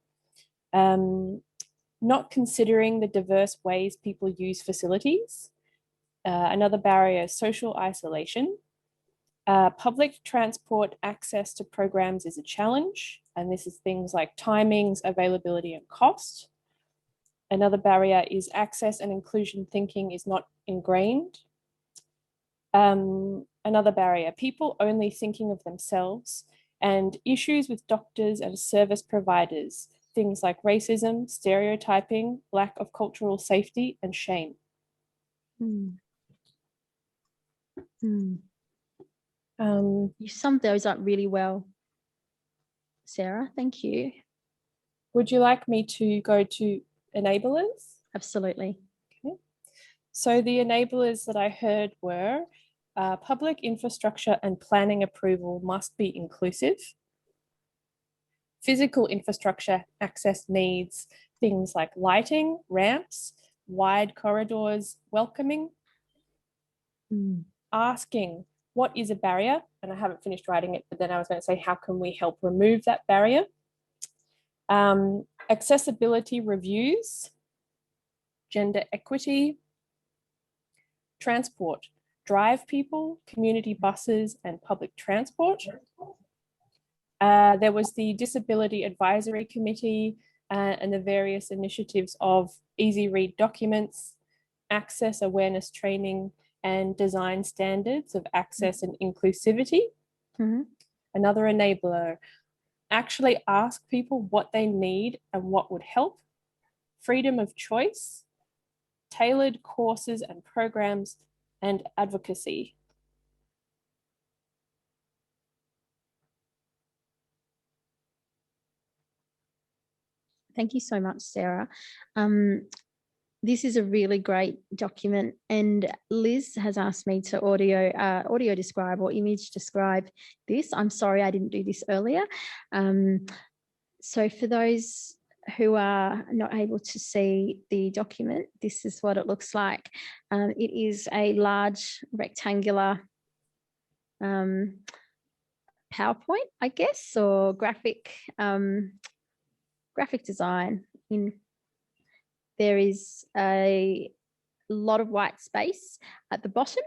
Not considering the diverse ways people use facilities. Another barrier is social isolation. Public transport access to programs is a challenge, and this is things like timings, availability, and cost. Another barrier is access and inclusion thinking is not ingrained. Another barrier, people only thinking of themselves, and issues with doctors and service providers, things like racism, stereotyping, lack of cultural safety, and shame. You summed those up really well, Sarah. Thank you. Would you like me to go to enablers? Absolutely. Okay. So the enablers that I heard were public infrastructure and planning approval must be inclusive. Physical infrastructure access needs things like lighting, ramps, wide corridors, welcoming. Asking what is a barrier, and I haven't finished writing it, but then I was going to say, how can we help remove that barrier? Accessibility reviews, gender equity, transport, drive people, community buses and public transport. There was the Disability Advisory Committee and the various initiatives of easy read documents, access awareness training, and design standards of access and inclusivity. Another enabler, actually ask people what they need and what would help. Freedom of choice, tailored courses and programs, and advocacy. Thank you so much, Sarah. This is a really great document, and Liz has asked me to audio describe or image describe this. I'm sorry I didn't do this earlier. So for those who are not able to see the document, this is what it looks like. It is a large rectangular PowerPoint, I guess, or graphic design. There is a lot of white space at the bottom,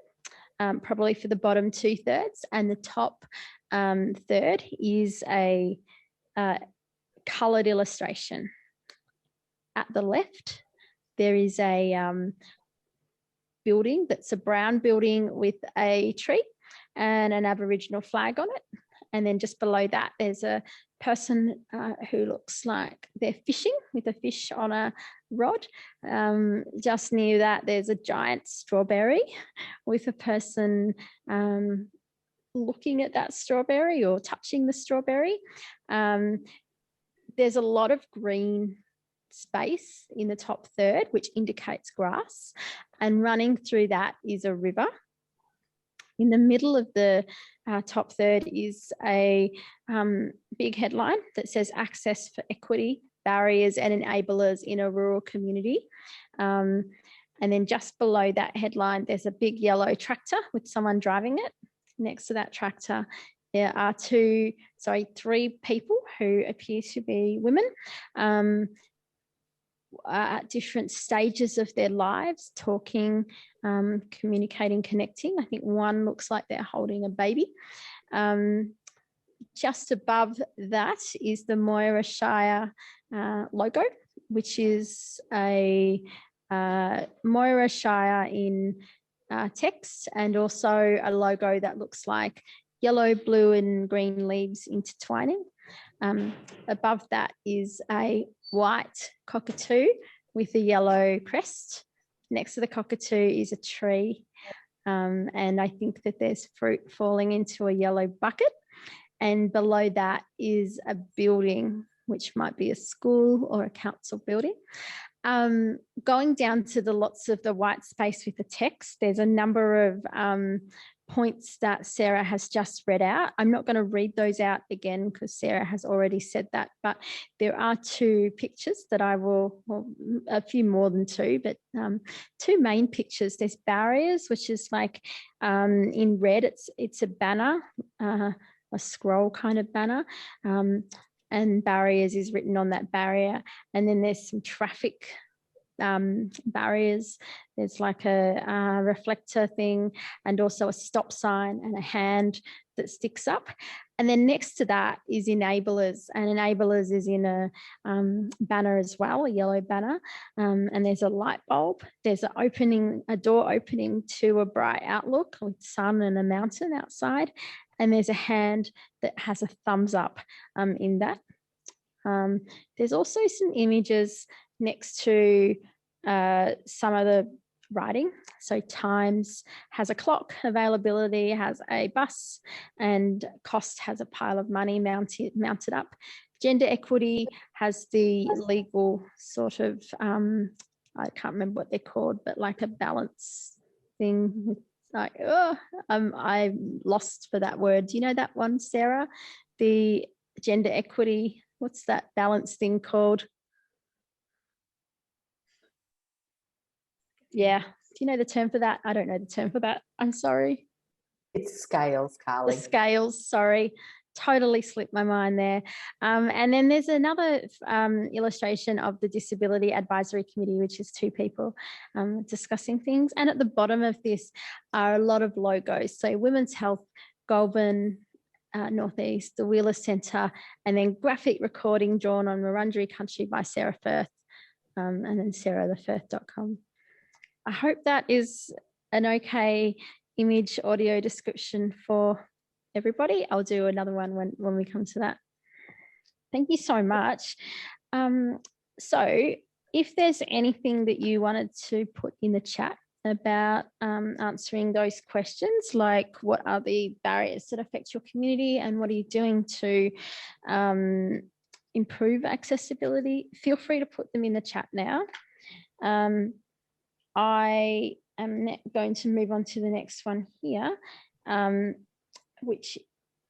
probably for the bottom 2/3, and the top third is a coloured illustration. At the left, there is a building that's a brown building with a tree and an Aboriginal flag on it. And then just below that, there's a person who looks like they're fishing with a fish on a rod. Just near that, there's a giant strawberry with a person looking at that strawberry or touching the strawberry. There's a lot of green space in the top third, which indicates grass, and running through that is a river. In the middle of the top third is a big headline that says access for equity, barriers and enablers in a rural community. And then just below that headline, there's a big yellow tractor with someone driving it. Next to that tractor, there are three people who appear to be women at different stages of their lives, talking, communicating, connecting. I think one looks like they're holding a baby. Just above that is the Moira Shire logo, which is a Moira Shire in text, and also a logo that looks like yellow, blue and green leaves intertwining. Above that is a white cockatoo with a yellow crest. Next to the cockatoo is a tree, and I think that there's fruit falling into a yellow bucket. And below that is a building, which might be a school or a council building. Going down to the lots of the white space with the text, there's a number of points that Sarah has just read out. I'm not going to read those out again because Sarah has already said that, but there are two pictures that I will, well, a few more than two, but two main pictures. There's barriers, which is like in red, it's a banner, a scroll kind of banner, and barriers is written on that barrier. And then there's some traffic barriers. There's like a reflector thing, and also a stop sign and a hand that sticks up. And then next to that is enablers, and enablers is in a banner as well, a yellow banner. And there's a light bulb. There's a door opening to a bright outlook with sun and a mountain outside. And there's a hand that has a thumbs up in that. There's also some images next to some of the writing. So Times has a clock, availability has a bus, and cost has a pile of money mounted up. Gender equity has the legal sort of, I can't remember what they're called, but like a balance thing. Like, I'm lost for that word. Do you know that one, Sarah? The gender equity, what's that balance thing called? Yeah. Do you know the term for that? I don't know the term for that. I'm sorry. It's scales, Carly. The scales, sorry. Totally slipped my mind there. And then there's another illustration of the Disability Advisory Committee, which is 2 people discussing things. And at the bottom of this are a lot of logos. So Women's Health, Goulburn, Northeast, the Wheeler Centre, and then graphic recording drawn on Wurundjeri country by Sarah Firth, and then sarahthefirth.com. I hope that is an okay image audio description for everybody. I'll do another one when we come to that. Thank you so much. So if there's anything that you wanted to put in the chat about answering those questions, like what are the barriers that affect your community and what are you doing to improve accessibility, feel free to put them in the chat now. I am going to move on to the next one here, which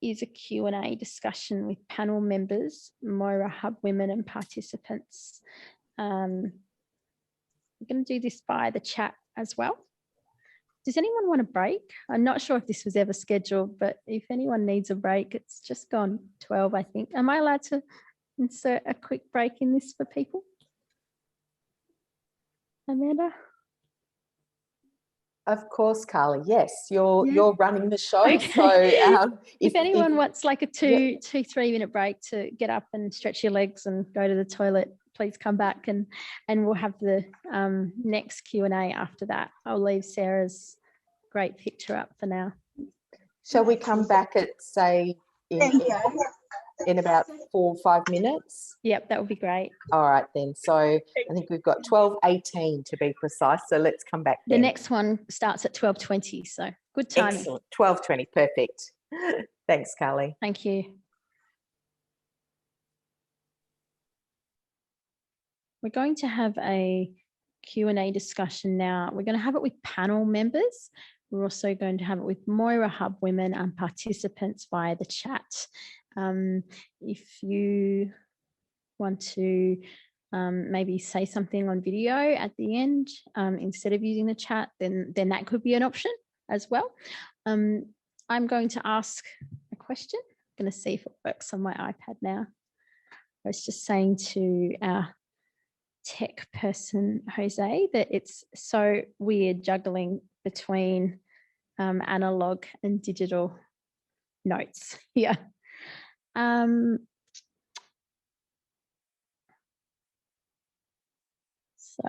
is a Q&A discussion with panel members, Moira Hub women and participants. I'm going to do this by the chat as well. Does anyone want a break? I'm not sure if this was ever scheduled, but if anyone needs a break, it's just gone 12, I think. Am I allowed to insert a quick break in this for people? Amanda? Of course, Carly. Yes, you're running the show. Okay. So if anyone wants like a 2-3 minute break to get up and stretch your legs and go to the toilet, please come back and we'll have the next Q&A after that. I'll leave Sarah's great picture up for now. Shall we come back at, say, in about 4 or 5 minutes? Yep, that would be great. All right then. So I think we've got 12:18 to be precise. So let's come back then. The next one starts at 12:20. So good timing. Excellent. 12:20. Perfect. Thanks, Carly. Thank you. We're going to have a Q&A discussion now. We're going to have it with panel members. We're also going to have it with Moira Hub women and participants via the chat. If you want to maybe say something on video at the end instead of using the chat, then that could be an option as well. I'm going to ask a question. I'm going to see if it works on my iPad now. I was just saying to our tech person, Jose, that it's so weird juggling between analog and digital notes here. So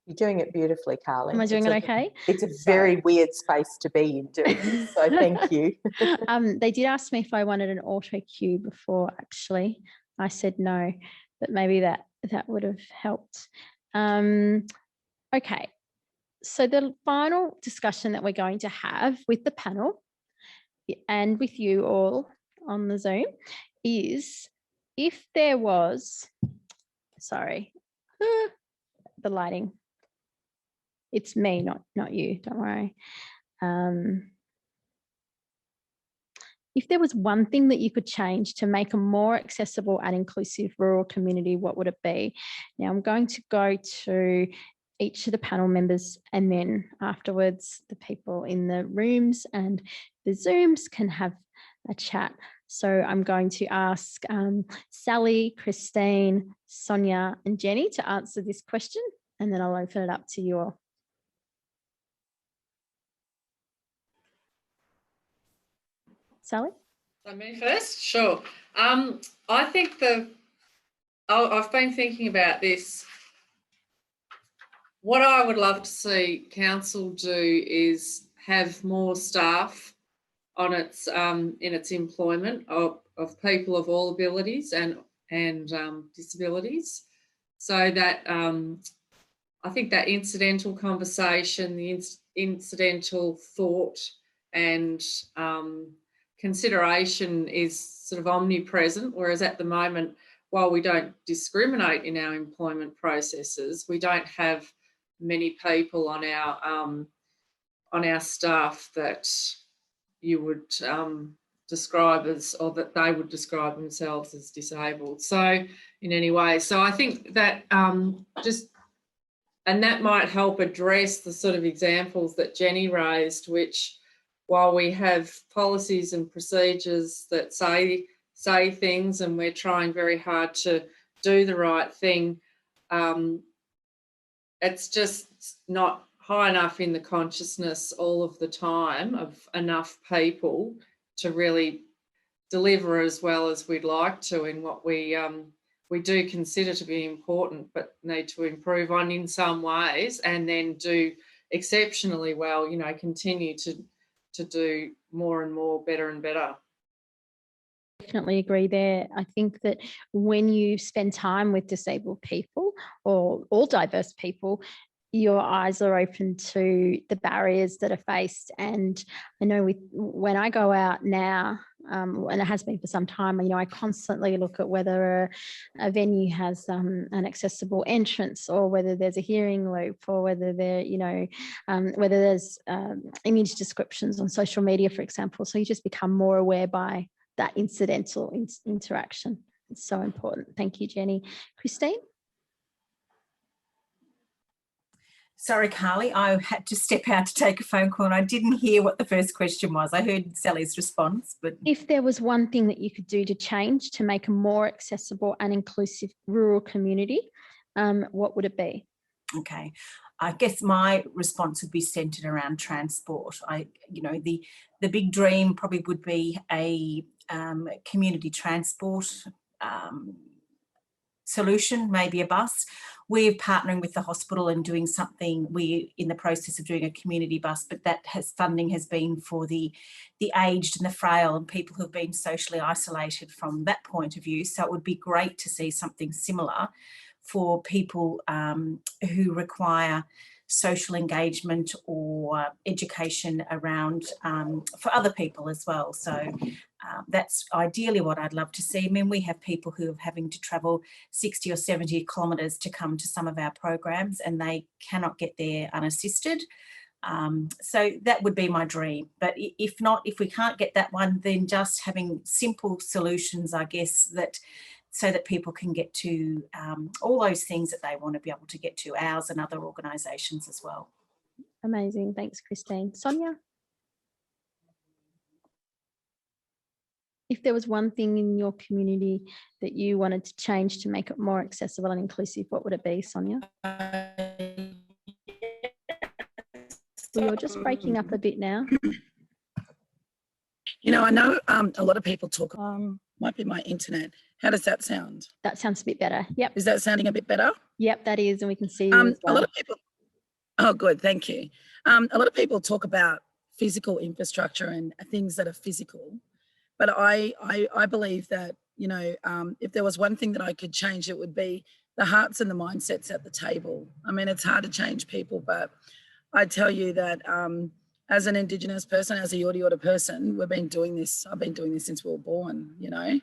you're doing it beautifully, Carly. Am I doing it okay? It's a very weird space to be in doing this, so thank you. They did ask me if I wanted an auto cue before, actually. I said no, but maybe that would have helped. Okay, so the final discussion that we're going to have with the panel and with you all on the Zoom is if there was, sorry, the lighting. It's me, not you, don't worry. If there was one thing that you could change to make a more accessible and inclusive rural community, what would it be? Now I'm going to go to each of the panel members and then afterwards the people in the rooms and the Zooms can have a chat. So I'm going to ask Sally, Christine, Sonia and Jenny to answer this question, and then I'll open it up to you all. Sally? So me first? Sure. I think I've been thinking about this. What I would love to see council do is have more staff on its in its employment of people of all abilities and disabilities, so that I think that incidental conversation, the incidental thought and consideration is sort of omnipresent, whereas at the moment, while we don't discriminate in our employment processes, we don't have many people on our staff that you would describe as, or that they would describe themselves as disabled. So in any way, so I think that and that might help address the sort of examples that Jenny raised, which while we have policies and procedures that say things and we're trying very hard to do the right thing, it's just not high enough in the consciousness all of the time of enough people to really deliver as well as we'd like to in what we do consider to be important but need to improve on in some ways, and then do exceptionally well, you know, continue to do more and more, better and better. Definitely agree there. I think that when you spend time with disabled people or all diverse people, your eyes are open to the barriers that are faced. And I know when I go out now, and it has been for some time, you know, I constantly look at whether a venue has an accessible entrance, or whether there's a hearing loop, or whether there, you know, whether there's image descriptions on social media, for example. So you just become more aware by that incidental interaction. It's so important. Thank you, Jenny. Christine? Sorry, Carly, I had to step out to take a phone call and I didn't hear what the first question was. I heard Sally's response, but... If there was one thing that you could do to change to make a more accessible and inclusive rural community, what would it be? Okay, I guess my response would be centred around transport. You know, the big dream probably would be a community transport solution, maybe a bus. We're partnering with the hospital and doing something. We're in the process of doing a community bus, but that funding has been for the aged and the frail and people who have been socially isolated from that point of view. So it would be great to see something similar for people who require social engagement or education around for other people as well. So that's ideally what I'd love to see. I mean, we have people who are having to travel 60 or 70 kilometres to come to some of our programs and they cannot get there unassisted. So that would be my dream. But if not, if we can't get that one, then just having simple solutions, I guess, that so that people can get to all those things that they want to be able to get to, ours and other organisations as well. Amazing. Thanks, Christine. Sonia? If there was one thing in your community that you wanted to change to make it more accessible and inclusive, what would it be, Sonia? Well, you're just breaking up a bit now. You know, I know a lot of people talk, might be my internet. How does that sound? That sounds a bit better. Yep. Is that sounding a bit better? Yep, that is, and we can see you as well. A lot of people, oh, good, thank you. A lot of people talk about physical infrastructure and things that are physical, but I believe that, you know, if there was one thing that I could change, it would be the hearts and the mindsets at the table. I mean, it's hard to change people, but I tell you that as an Indigenous person, as a Yorta person, we've been doing this. I've been doing this since we were born, you know.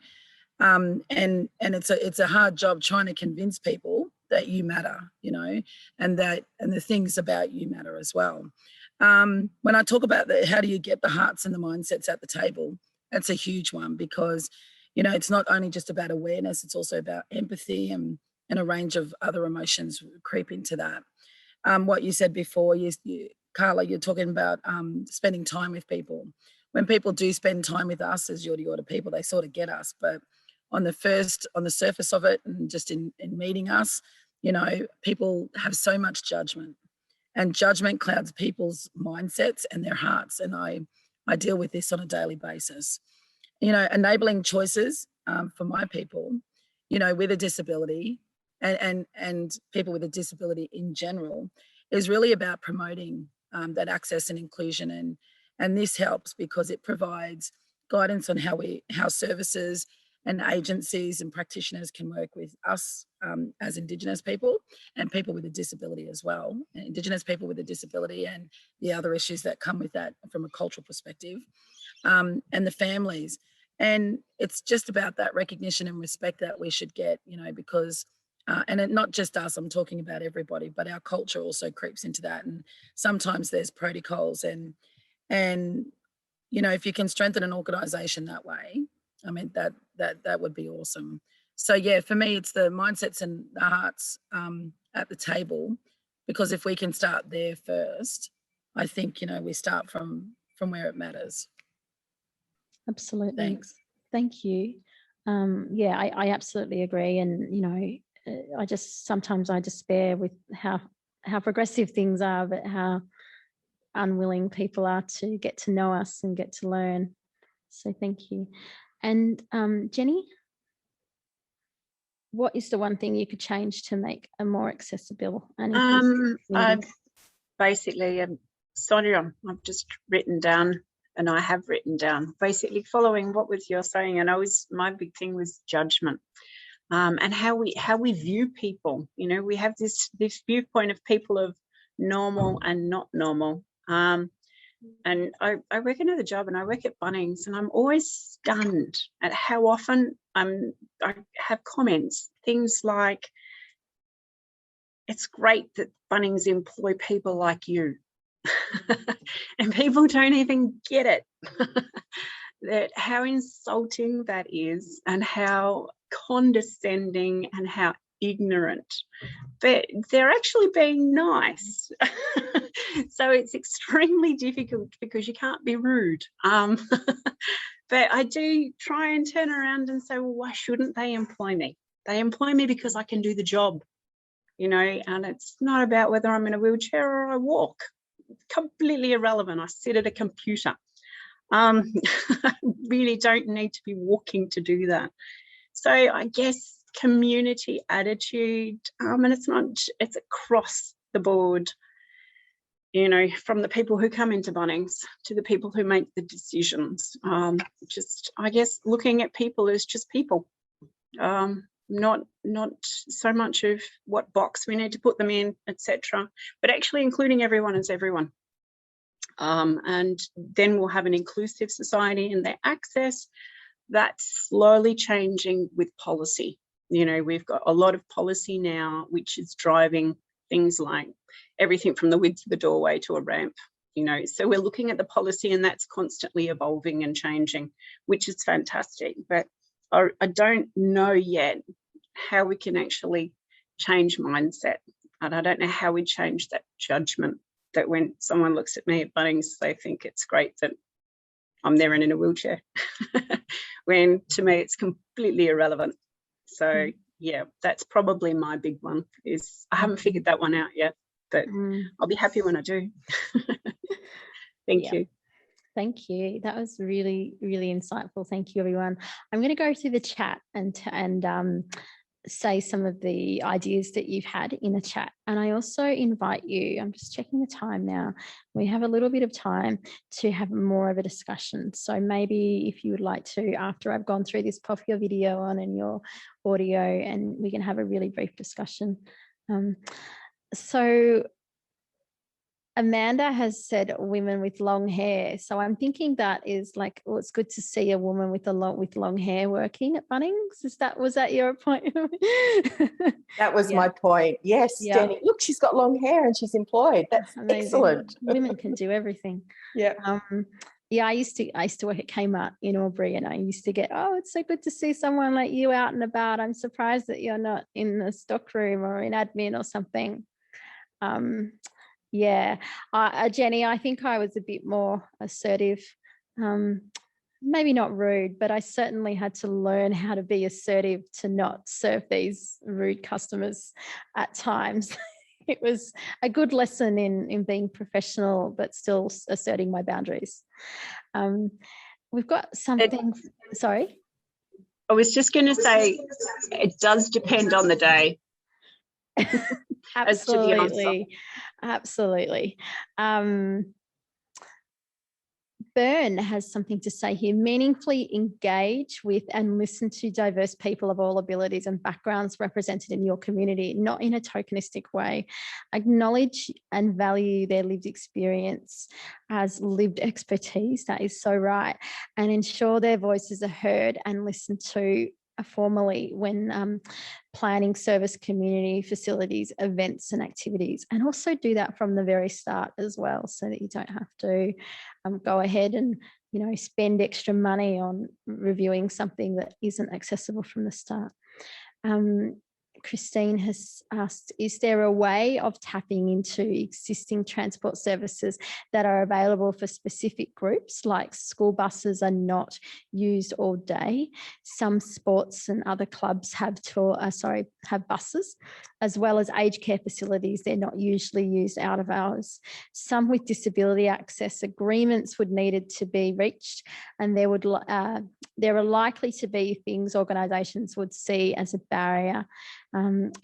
And it's a hard job trying to convince people that you matter, you know, and the things about you matter as well. When I talk about how do you get the hearts and the mindsets at the table, that's a huge one, because, you know, it's not only just about awareness, it's also about empathy and a range of other emotions creep into that. What you said before, Carla, you're talking about spending time with people. when people do spend time with us as Yorta people, they sort of get us. But on the surface of it, and just in meeting us, you know, people have so much judgment, and judgment clouds people's mindsets and their hearts. And I deal with this on a daily basis. You know, enabling choices for my people, you know, with a disability and people with a disability in general, is really about promoting that access and inclusion. And this helps because it provides guidance on how services and agencies and practitioners can work with us as Indigenous people and people with a disability as well, Indigenous people with a disability and the other issues that come with that from a cultural perspective, and the families. And it's just about that recognition and respect that we should get, you know, because, and not just us, I'm talking about everybody, but our culture also creeps into that. And sometimes there's protocols and you know, if you can strengthen an organisation that way, I mean, that would be awesome. So yeah, for me, it's the mindsets and the hearts at the table, because if we can start there first, I think, you know, we start from where it matters. Absolutely. Thanks. Thank you. Yeah, I absolutely agree. And, you know, sometimes I despair with how progressive things are, but how unwilling people are to get to know us and get to learn. So thank you. And Jenny, what is the one thing you could change to make a more accessible and inclusive community? Basically, Sonia, I've just written down, and I have written down, basically following what was you're saying, and my big thing was judgment, and how we view people. You know, we have this viewpoint of people of normal and not normal. And I work another job, and I work at Bunnings, and I'm always stunned at how often I have comments, things like, it's great that Bunnings employ people like you. And people don't even get it. That how insulting that is, and how condescending and how ignorant. But they're actually being nice. So it's extremely difficult because you can't be rude. But I do try and turn around and say, well, why shouldn't they employ me? They employ me because I can do the job, you know, and it's not about whether I'm in a wheelchair or I walk. Completely irrelevant. I sit at a computer. I really don't need to be walking to do that. So I guess community attitude, and it's across the board, you know, from the people who come into Bunnings to the people who make the decisions. Just, I guess, looking at people as just people, not so much of what box we need to put them in, etc., but actually including everyone as everyone. And then we'll have an inclusive society, and their access, that's slowly changing with policy. You know, we've got a lot of policy now which is driving things like everything from the width of the doorway to a ramp, you know. So we're looking at the policy, and that's constantly evolving and changing, which is fantastic. But I don't know yet how we can actually change mindset, and I don't know how we change that judgment that when someone looks at me at Bunnings, they think it's great that I'm there and in a wheelchair, when to me it's completely irrelevant. So yeah, that's probably my big one, is I haven't figured that one out yet, but I'll be happy when I do. Thank you. Thank you. That was really, really insightful. Thank you, everyone. I'm going to go through the chat and say some of the ideas that you've had in the chat. And I also invite you, I'm just checking the time now, we have a little bit of time to have more of a discussion. So maybe if you would like to, after I've gone through this, pop your video on and your audio, and we can have a really brief discussion. So Amanda has said women with long hair. So I'm thinking that is like, oh, it's good to see a woman with long hair working at Bunnings. Was that your point? That was my point. Yes, Jenny. Look, she's got long hair and she's employed. That's amazing. Excellent. Women can do everything. Yeah. I used to work at Kmart in Albury, and I used to get, oh, it's so good to see someone like you out and about. I'm surprised that you're not in the stockroom or in admin or something. Yeah, Jenny, I think I was a bit more assertive maybe not rude, but I certainly had to learn how to be assertive to not serve these rude customers at times. It was a good lesson in being professional, but still asserting my boundaries. We've got something, sorry? I was just going to say, it does depend on the day. Absolutely, absolutely. Byrne has something to say here. Meaningfully engage with and listen to diverse people of all abilities and backgrounds represented in your community, not in a tokenistic way. Acknowledge and value their lived experience as lived expertise. That is so right. And ensure their voices are heard and listened to formally when planning service, community, facilities, events and activities, and also do that from the very start as well, so that you don't have to go ahead and spend extra money on reviewing something that isn't accessible from the start. Christine has asked, is there a way of tapping into existing transport services that are available for specific groups, like school buses are not used all day? Some sports and other clubs have buses, as well as aged care facilities. They're not usually used out of hours. Some with disability access agreements would needed to be reached, and there are likely to be things organisations would see as a barrier,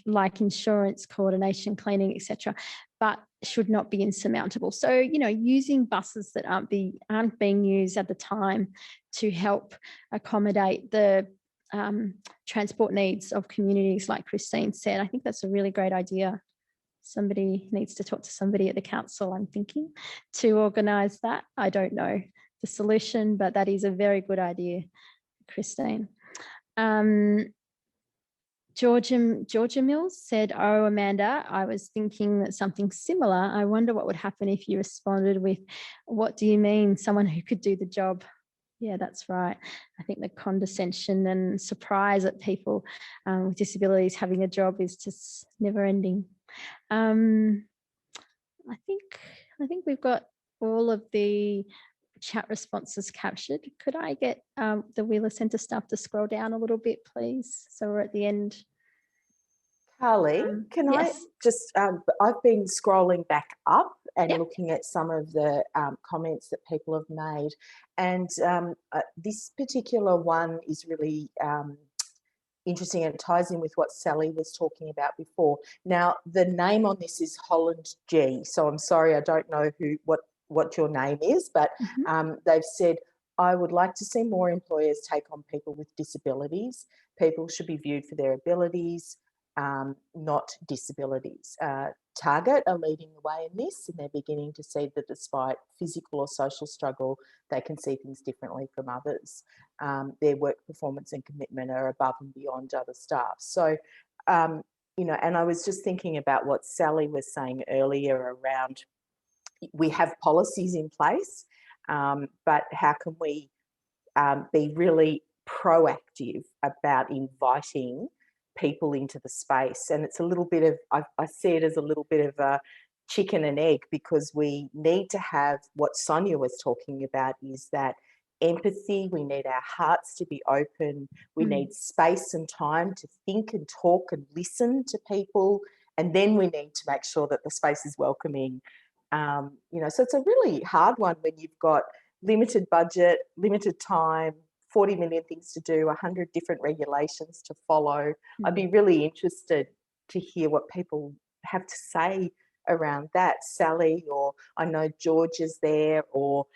like insurance, coordination, cleaning, etc., but should not be insurmountable. So, using buses that aren't being used at the time to help accommodate the transport needs of communities, like Christine said, I think that's a really great idea. Somebody needs to talk to somebody at the council, I'm thinking, to organise that. I don't know the solution, but that is a very good idea, Christine. Georgia Mills said, "Oh, Amanda, I was thinking that something similar. I wonder what would happen if you responded with, what do you mean, someone who could do the job?" Yeah, that's right. I think the condescension and surprise at people with disabilities having a job is just never ending. I think we've got all of the chat responses captured. Could I get the Wheeler Centre staff to scroll down a little bit, please? So we're at the end. Carly, can yes. I just, I've been scrolling back up and looking at some of the comments that people have made. And this particular one is really interesting, and it ties in with what Sally was talking about before. Now, the name on this is Holland G. So I'm sorry, I don't know what your name is, but they've said, I would like to see more employers take on people with disabilities. People should be viewed for their abilities, not disabilities. Target are leading the way in this, and they're beginning to see that despite physical or social struggle, they can see things differently from others. Their work performance and commitment are above and beyond other staff. So, and I was just thinking about what Sally was saying earlier around, we have policies in place, but how can we be really proactive about inviting people into the space? And it's a little bit of, I see it as a little bit of a chicken and egg, because we need to have what Sonia was talking about, is that empathy. We need our hearts to be open. We need space and time to think and talk and listen to people. And then we need to make sure that the space is welcoming. So it's a really hard one when you've got limited budget, limited time, 40 million things to do, 100 different regulations to follow. I'd be really interested to hear what people have to say around that. Sally, or I know George is there, or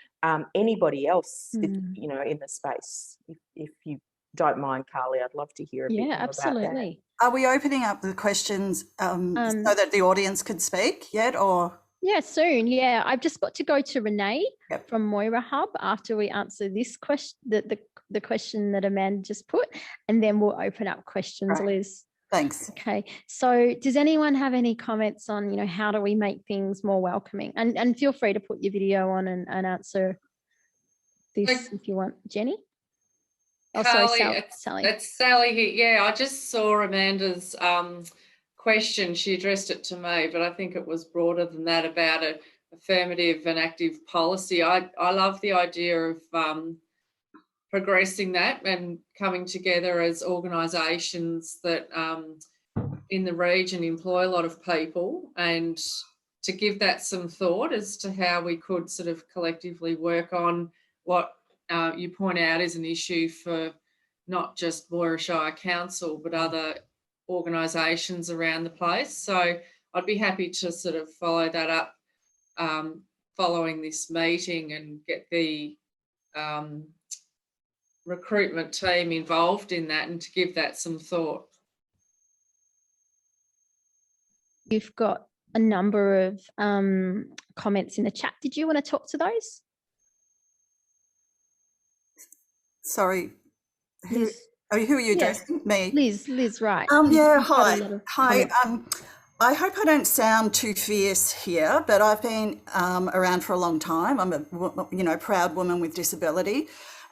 anybody else, in the space. If you don't mind, Carly, I'd love to hear a bit more absolutely. about that. Are we opening up the questions so that the audience could speak yet, or...? Yeah, soon. Yeah, I've just got to go to Renee from Moira Hub after we answer this question, the question that Amanda just put, and then we'll open up questions, Liz. Thanks. Okay. So does anyone have any comments on, how do we make things more welcoming? And feel free to put your video on and answer this if you want. Jenny? Oh, Carly, sorry, Sally. It's Sally here. Yeah, I just saw Amanda's question. She addressed it to me, but I think it was broader than that, about a affirmative and active policy. I love the idea of progressing that and coming together as organisations that in the region employ a lot of people, and to give that some thought as to how we could sort of collectively work on what you point out is an issue for not just Moira Shire Council but other organisations around the place. So I'd be happy to sort of follow that up following this meeting and get the recruitment team involved in that and to give that some thought. You've got a number of comments in the chat. Did you want to talk to those? Sorry, who are you addressing? Me? Liz, right. Yeah, hi. I hope I don't sound too fierce here, but I've been around for a long time. I'm a proud woman with disability.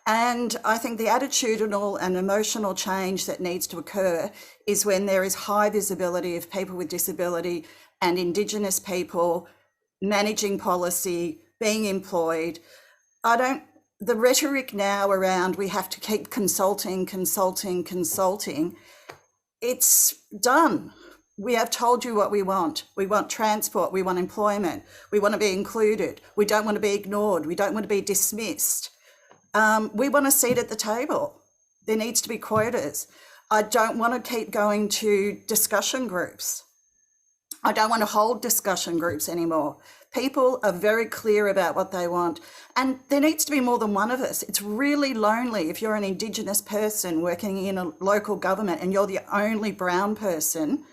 And I think the attitudinal and emotional change that needs to occur is when there is high visibility of people with disability and Indigenous people managing policy, being employed. The rhetoric now around we have to keep consulting, it's done. We have told you what we want. We want transport, we want employment, we want to be included, we don't want to be ignored, we don't want to be dismissed. We want a seat at the table. There needs to be quotas. I don't want to keep going to discussion groups. I don't want to hold discussion groups anymore. People are very clear about what they want, and there needs to be more than one of us. It's really lonely if you're an Indigenous person working in a local government and you're the only brown person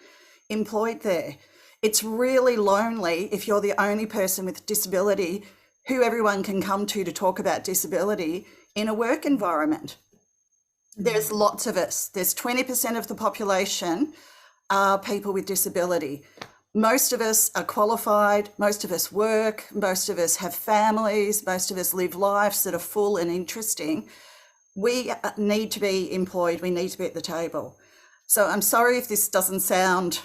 employed there. It's really lonely if you're the only person with disability who everyone can come to talk about disability in a work environment. There's lots of us. There's 20% of the population are people with disability. Most of us are qualified, most of us work, most of us have families, most of us live lives that are full and interesting. We need to be employed, we need to be at the table. So I'm sorry if this doesn't sound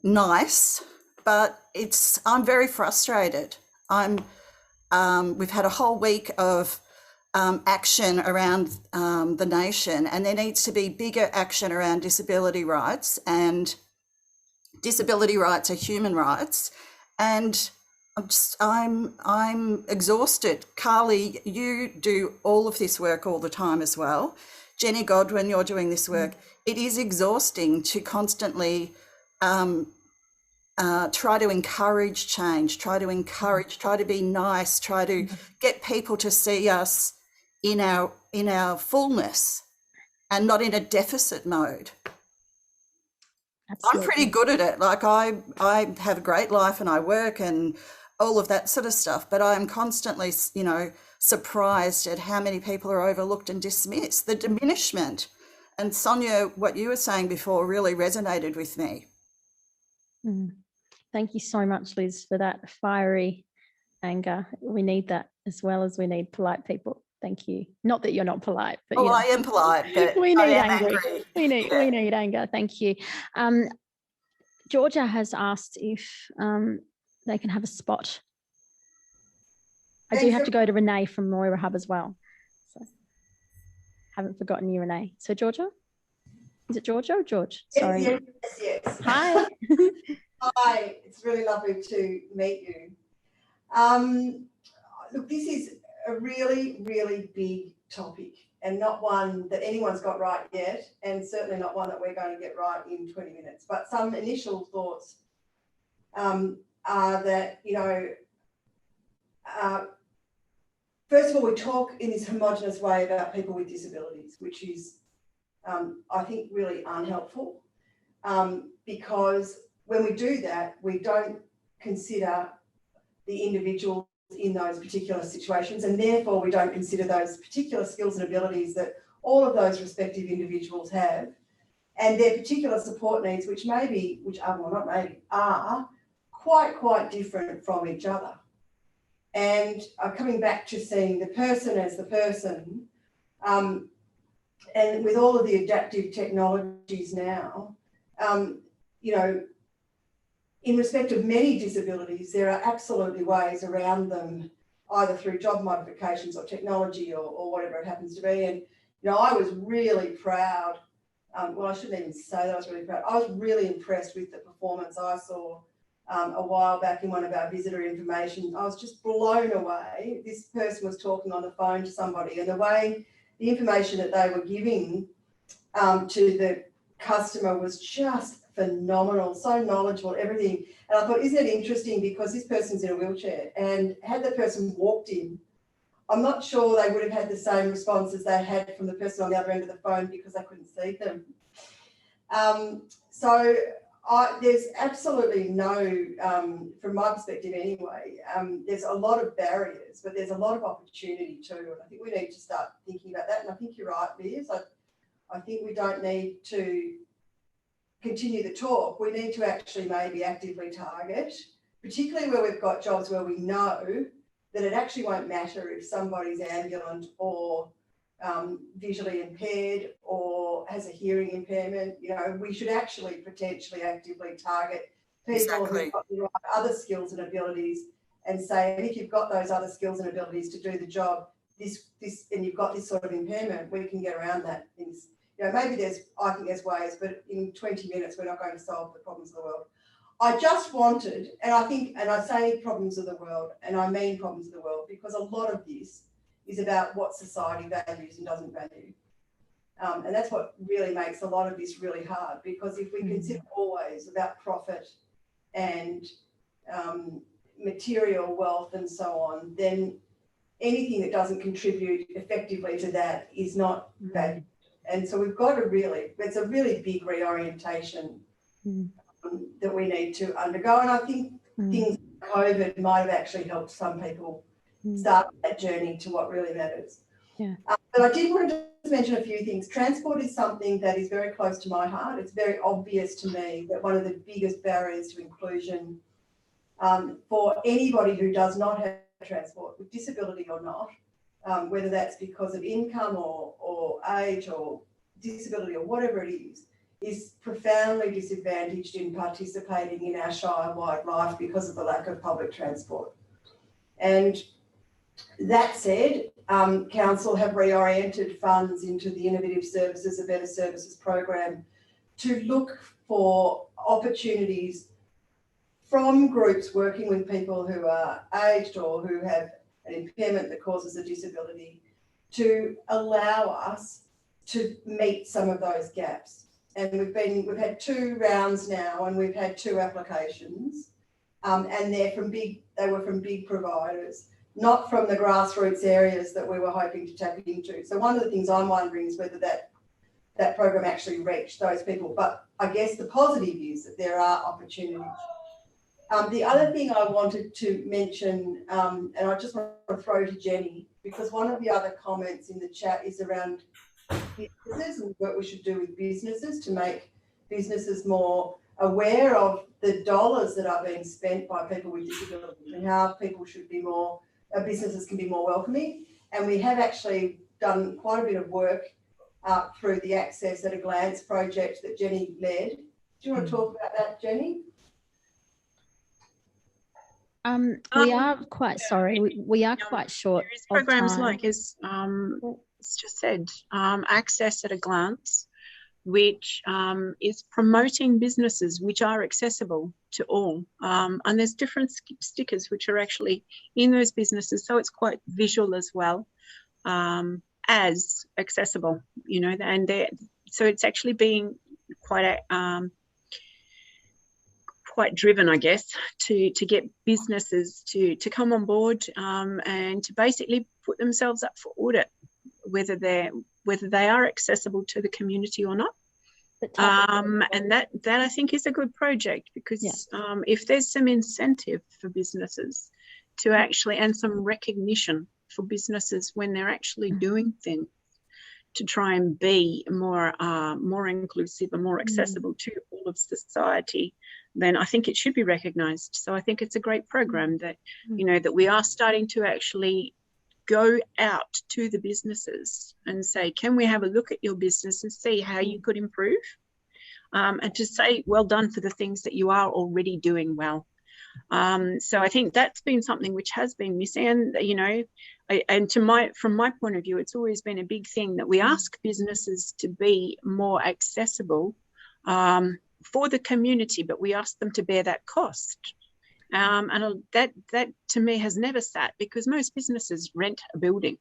nice, but I'm very frustrated. We've had a whole week of action around the nation, and there needs to be bigger action around disability rights, and disability rights are human rights. And I'm exhausted. Carly, you do all of this work all the time as well. Jenny Godwin, you're doing this work. It is exhausting to constantly try to encourage change, try to be nice, try to get people to see us in our fullness and not in a deficit mode. Absolutely. I'm pretty good at it. Like I have a great life and I work and all of that sort of stuff, but I'm constantly, surprised at how many people are overlooked and dismissed, the diminishment. And Sonia, what you were saying before really resonated with me. Thank you so much, Liz, for that fiery anger. We need that as well as we need polite people. Thank you. Not that you're not polite, but I am polite, but we need angry. We need anger. Thank you. Georgia has asked if they can have a spot. I do have to go to Renee from Moira Hub as well. So haven't forgotten you, Renee. So Georgia? Is it Georgia or George? Sorry. Yes. Hi. Hi, it's really lovely to meet you. Look, this is a really, really big topic and not one that anyone's got right yet, and certainly not one that we're going to get right in 20 minutes. But some initial thoughts are that, first of all, we talk in this homogenous way about people with disabilities, which is, I think, really unhelpful, because when we do that, we don't consider the individuals in those particular situations, and therefore we don't consider those particular skills and abilities that all of those respective individuals have, and their particular support needs, which are quite different from each other. And coming back to seeing the person as the person, and with all of the adaptive technologies now, in respect of many disabilities, there are absolutely ways around them, either through job modifications or technology or whatever it happens to be. And, you know, I was really proud. Well, I shouldn't even say that I was really proud. I was really impressed with the performance I saw a while back in one of our visitor information. I was just blown away. This person was talking on the phone to somebody, and the information that they were giving to the customer was just phenomenal, so knowledgeable, everything. And I thought, isn't it interesting, because this person's in a wheelchair, and had the person walked in, I'm not sure they would have had the same response as they had from the person on the other end of the phone, because I couldn't see them. So there's absolutely no, from my perspective anyway, there's a lot of barriers, but there's a lot of opportunity too. And I think we need to start thinking about that. And I think you're right, Liz. I think we don't need to continue the talk. We need to actually maybe actively target, particularly where we've got jobs where we know that it actually won't matter if somebody's ambulant or visually impaired or has a hearing impairment. You know, we should actually potentially actively target people who've got the right other skills and abilities, and say, if you've got those other skills and abilities to do the job, this and you've got this sort of impairment, we can get around that. You know, maybe I think there's ways, but in 20 minutes, we're not going to solve the problems of the world. I just wanted, and I say problems of the world, and I mean problems of the world, because a lot of this is about what society values and doesn't value. And that's what really makes a lot of this really hard, because if we consider always about profit and material wealth and so on, then anything that doesn't contribute effectively to that is not valued. And so we've got to it's a really big reorientation that we need to undergo. And I think things like COVID might have actually helped some people start that journey to what really matters. Yeah. But I did want to just mention a few things. Transport is something that is very close to my heart. It's very obvious to me that one of the biggest barriers to inclusion for anybody who does not have transport, with disability or not, whether that's because of income or age or disability or whatever it is profoundly disadvantaged in participating in our Shire-wide life because of the lack of public transport. And that said, Council have reoriented funds into the Innovative Services, a Better Services program to look for opportunities from groups working with people who are aged or who have an impairment that causes a disability, to allow us to meet some of those gaps. And we've had 2 rounds now, and we've had 2 applications, and they were from big providers, not from the grassroots areas that we were hoping to tap into. So one of the things I'm wondering is whether that program actually reached those people. But I guess the positive is that there are opportunities. The other thing I wanted to mention, and I just want to throw to Jenny, because one of the other comments in the chat is around businesses and what we should do with businesses to make businesses more aware of the dollars that are being spent by people with disabilities and how people should be more, businesses can be more welcoming. And we have actually done quite a bit of work through the Access at a Glance project that Jenny led. Do you want to talk about that, Jenny? We are quite sorry. We are quite short. There is programs of time. like, as it's just said, Access at a Glance, which is promoting businesses which are accessible to all. And there's different stickers which are actually in those businesses, so it's quite visual as well as accessible, you know. And so it's actually being quite quite driven, I guess, to get businesses to come on board and to basically put themselves up for audit, whether they are accessible to the community or not. And that I think is a good project, because if there's some incentive for businesses to actually, and some recognition for businesses when they're actually doing things to try and be more inclusive and more accessible to all of society, then I think it should be recognised. So I think it's a great program that, you know, that we are starting to actually go out to the businesses and say, can we have a look at your business and see how you could improve? and to say well done for the things that you are already doing well. So I think that's been something which has been missing, and you know, and from my point of view, it's always been a big thing that we ask businesses to be more accessible for the community, but we ask them to bear that cost. And that to me has never sat, because most businesses rent a building.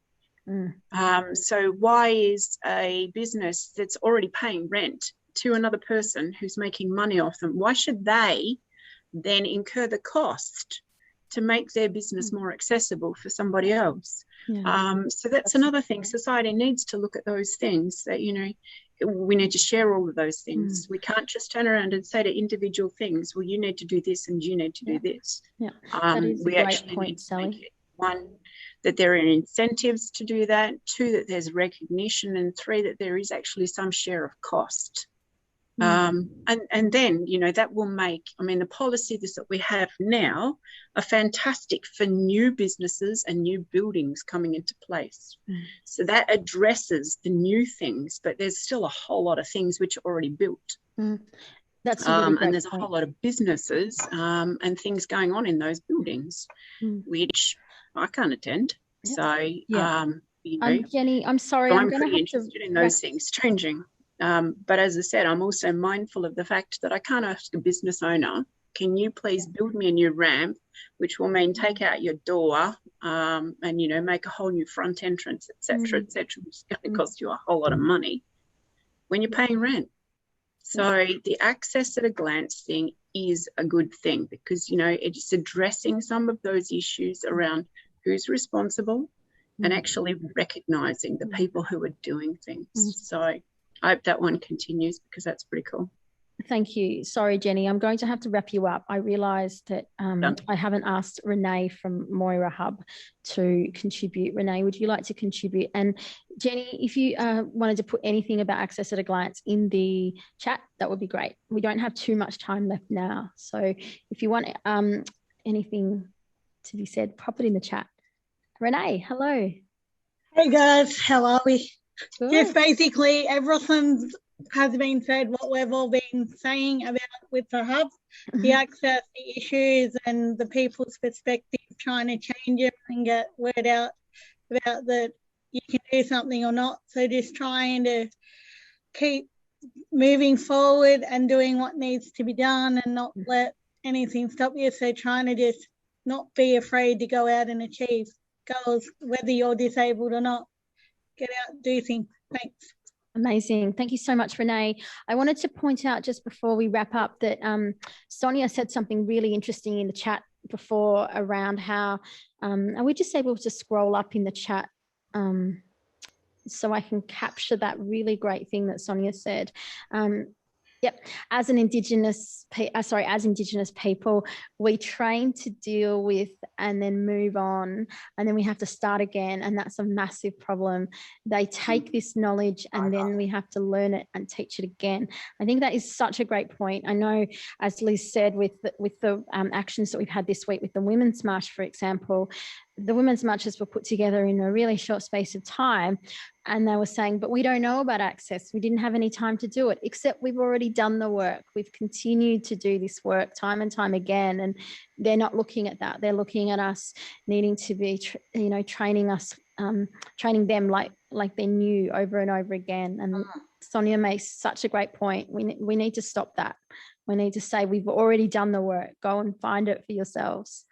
So why is a business that's already paying rent to another person who's making money off them, why should they then incur the cost to make their business more accessible for somebody else? So that's another thing. Society needs to look at those things, that, you know, we need to share all of those things. We can't just turn around and say to individual things, well, you need to do this and you need to do this. That is a we great actually point, need to Sally. make it, one, that there are incentives to do that, two, that there's recognition, and three, that there is actually some share of cost. And then, you know, that will make, I mean, the policies that we have now are fantastic for new businesses and new buildings coming into place. So that addresses the new things, but there's still a whole lot of things which are already built. That's a really great and there's point. a whole lot of businesses and things going on in those buildings, which I can't attend. So, you know, Jenny, I'm sorry, so I'm I'm going to pretty have to interested in those things changing. But as I said, I'm also mindful of the fact that I can't ask a business owner, can you please build me a new ramp, which will mean take out your door and, you know, make a whole new front entrance, etc., etc., which is going to cost you a whole lot of money when you're paying rent. So the access at a glance thing is a good thing, because, you know, it's addressing some of those issues around who's responsible and actually recognising the people who are doing things. So I hope that one continues, because that's pretty cool. Thank you. Sorry, Jenny, I'm going to have to wrap you up. I realised that I haven't asked Renee from Moira Hub to contribute. Renee, would you like to contribute? And Jenny, if you wanted to put anything about access at a glance in the chat, that would be great. We don't have too much time left now. So if you want anything to be said, pop it in the chat. Renee, hello. Hey guys, how are we? Good. Just basically everything has been said, what we've all been saying about with the hub, the access, the issues, and the people's perspective, trying to change it and get word out about that you can do something or not. So just trying to keep moving forward and doing what needs to be done and not let anything stop you. So trying to just not be afraid to go out and achieve goals, whether you're disabled or not. Get out and do things. Thanks. Amazing. Thank you so much, Renee. I wanted to point out just before we wrap up that Sonia said something really interesting in the chat before around how, are we just able to scroll up in the chat so I can capture that really great thing that Sonia said? Yep, as Indigenous people, we train to deal with and then move on, and then we have to start again, and that's a massive problem. They take this knowledge and then we have to learn it and teach it again. I think that is such a great point. I know, as Liz said, with the actions that we've had this week with the Women's March, for example, the Women's Marches were put together in a really short space of time, and they were saying, but we don't know about access. We didn't have any time to do it, except we've already done the work. We've continued to do this work time and time again, and they're not looking at that. They're looking at us needing to be, training them like they're new over and over again. And Sonia makes such a great point. We need to stop that. We need to say, we've already done the work. Go and find it for yourselves.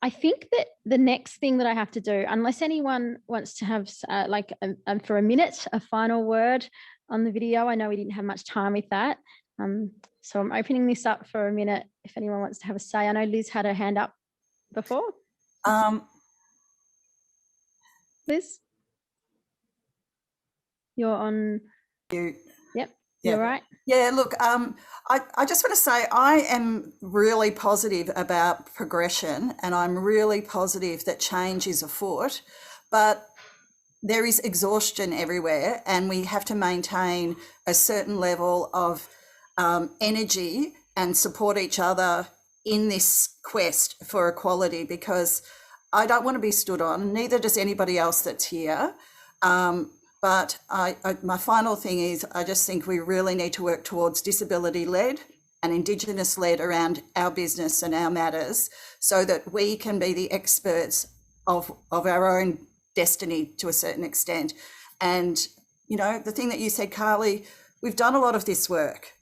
I think that the next thing that I have to do, unless anyone wants to have for a minute, a final word on the video. I know we didn't have much time with that. So I'm opening this up for a minute if anyone wants to have a say. I know Liz had her hand up before. Liz? You're on. Yep. You're right. Yeah, look, I just want to say I am really positive about progression, and I'm really positive that change is afoot, but there is exhaustion everywhere, and we have to maintain a certain level of energy and support each other in this quest for equality, because I don't want to be stood on, neither does anybody else that's here. But my final thing is I just think we really need to work towards disability-led and Indigenous-led around our business and our matters so that we can be the experts of our own destiny to a certain extent. And, you know, the thing that you said, Carly, we've done a lot of this work.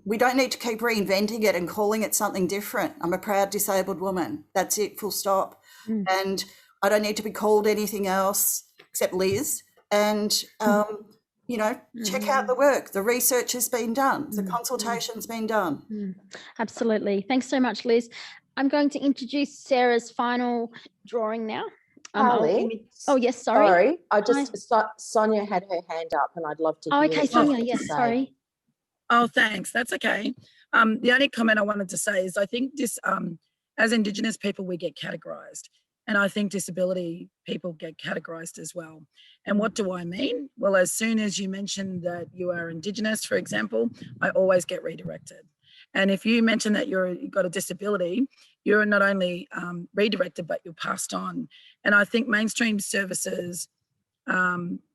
We don't need to keep reinventing it and calling it something different. I'm a proud disabled woman. That's it, full stop. And I don't need to be called anything else except Liz. And, you know, check out the work. The research has been done. The consultation's been done. Absolutely. Thanks so much, Liz. I'm going to introduce Sarah's final drawing now. Carly, oh, yes, sorry. Sonia had her hand up and I'd love to hear okay, Sonia, yes, sorry. Oh, thanks. That's okay. The only comment I wanted to say is I think this, as Indigenous people, we get categorised. And I think disability people get categorised as well. And what do I mean? Well, as soon as you mention that you are Indigenous, for example, I always get redirected. And if you mention that you've got a disability, you're not only redirected, but you're passed on. And I think mainstream services,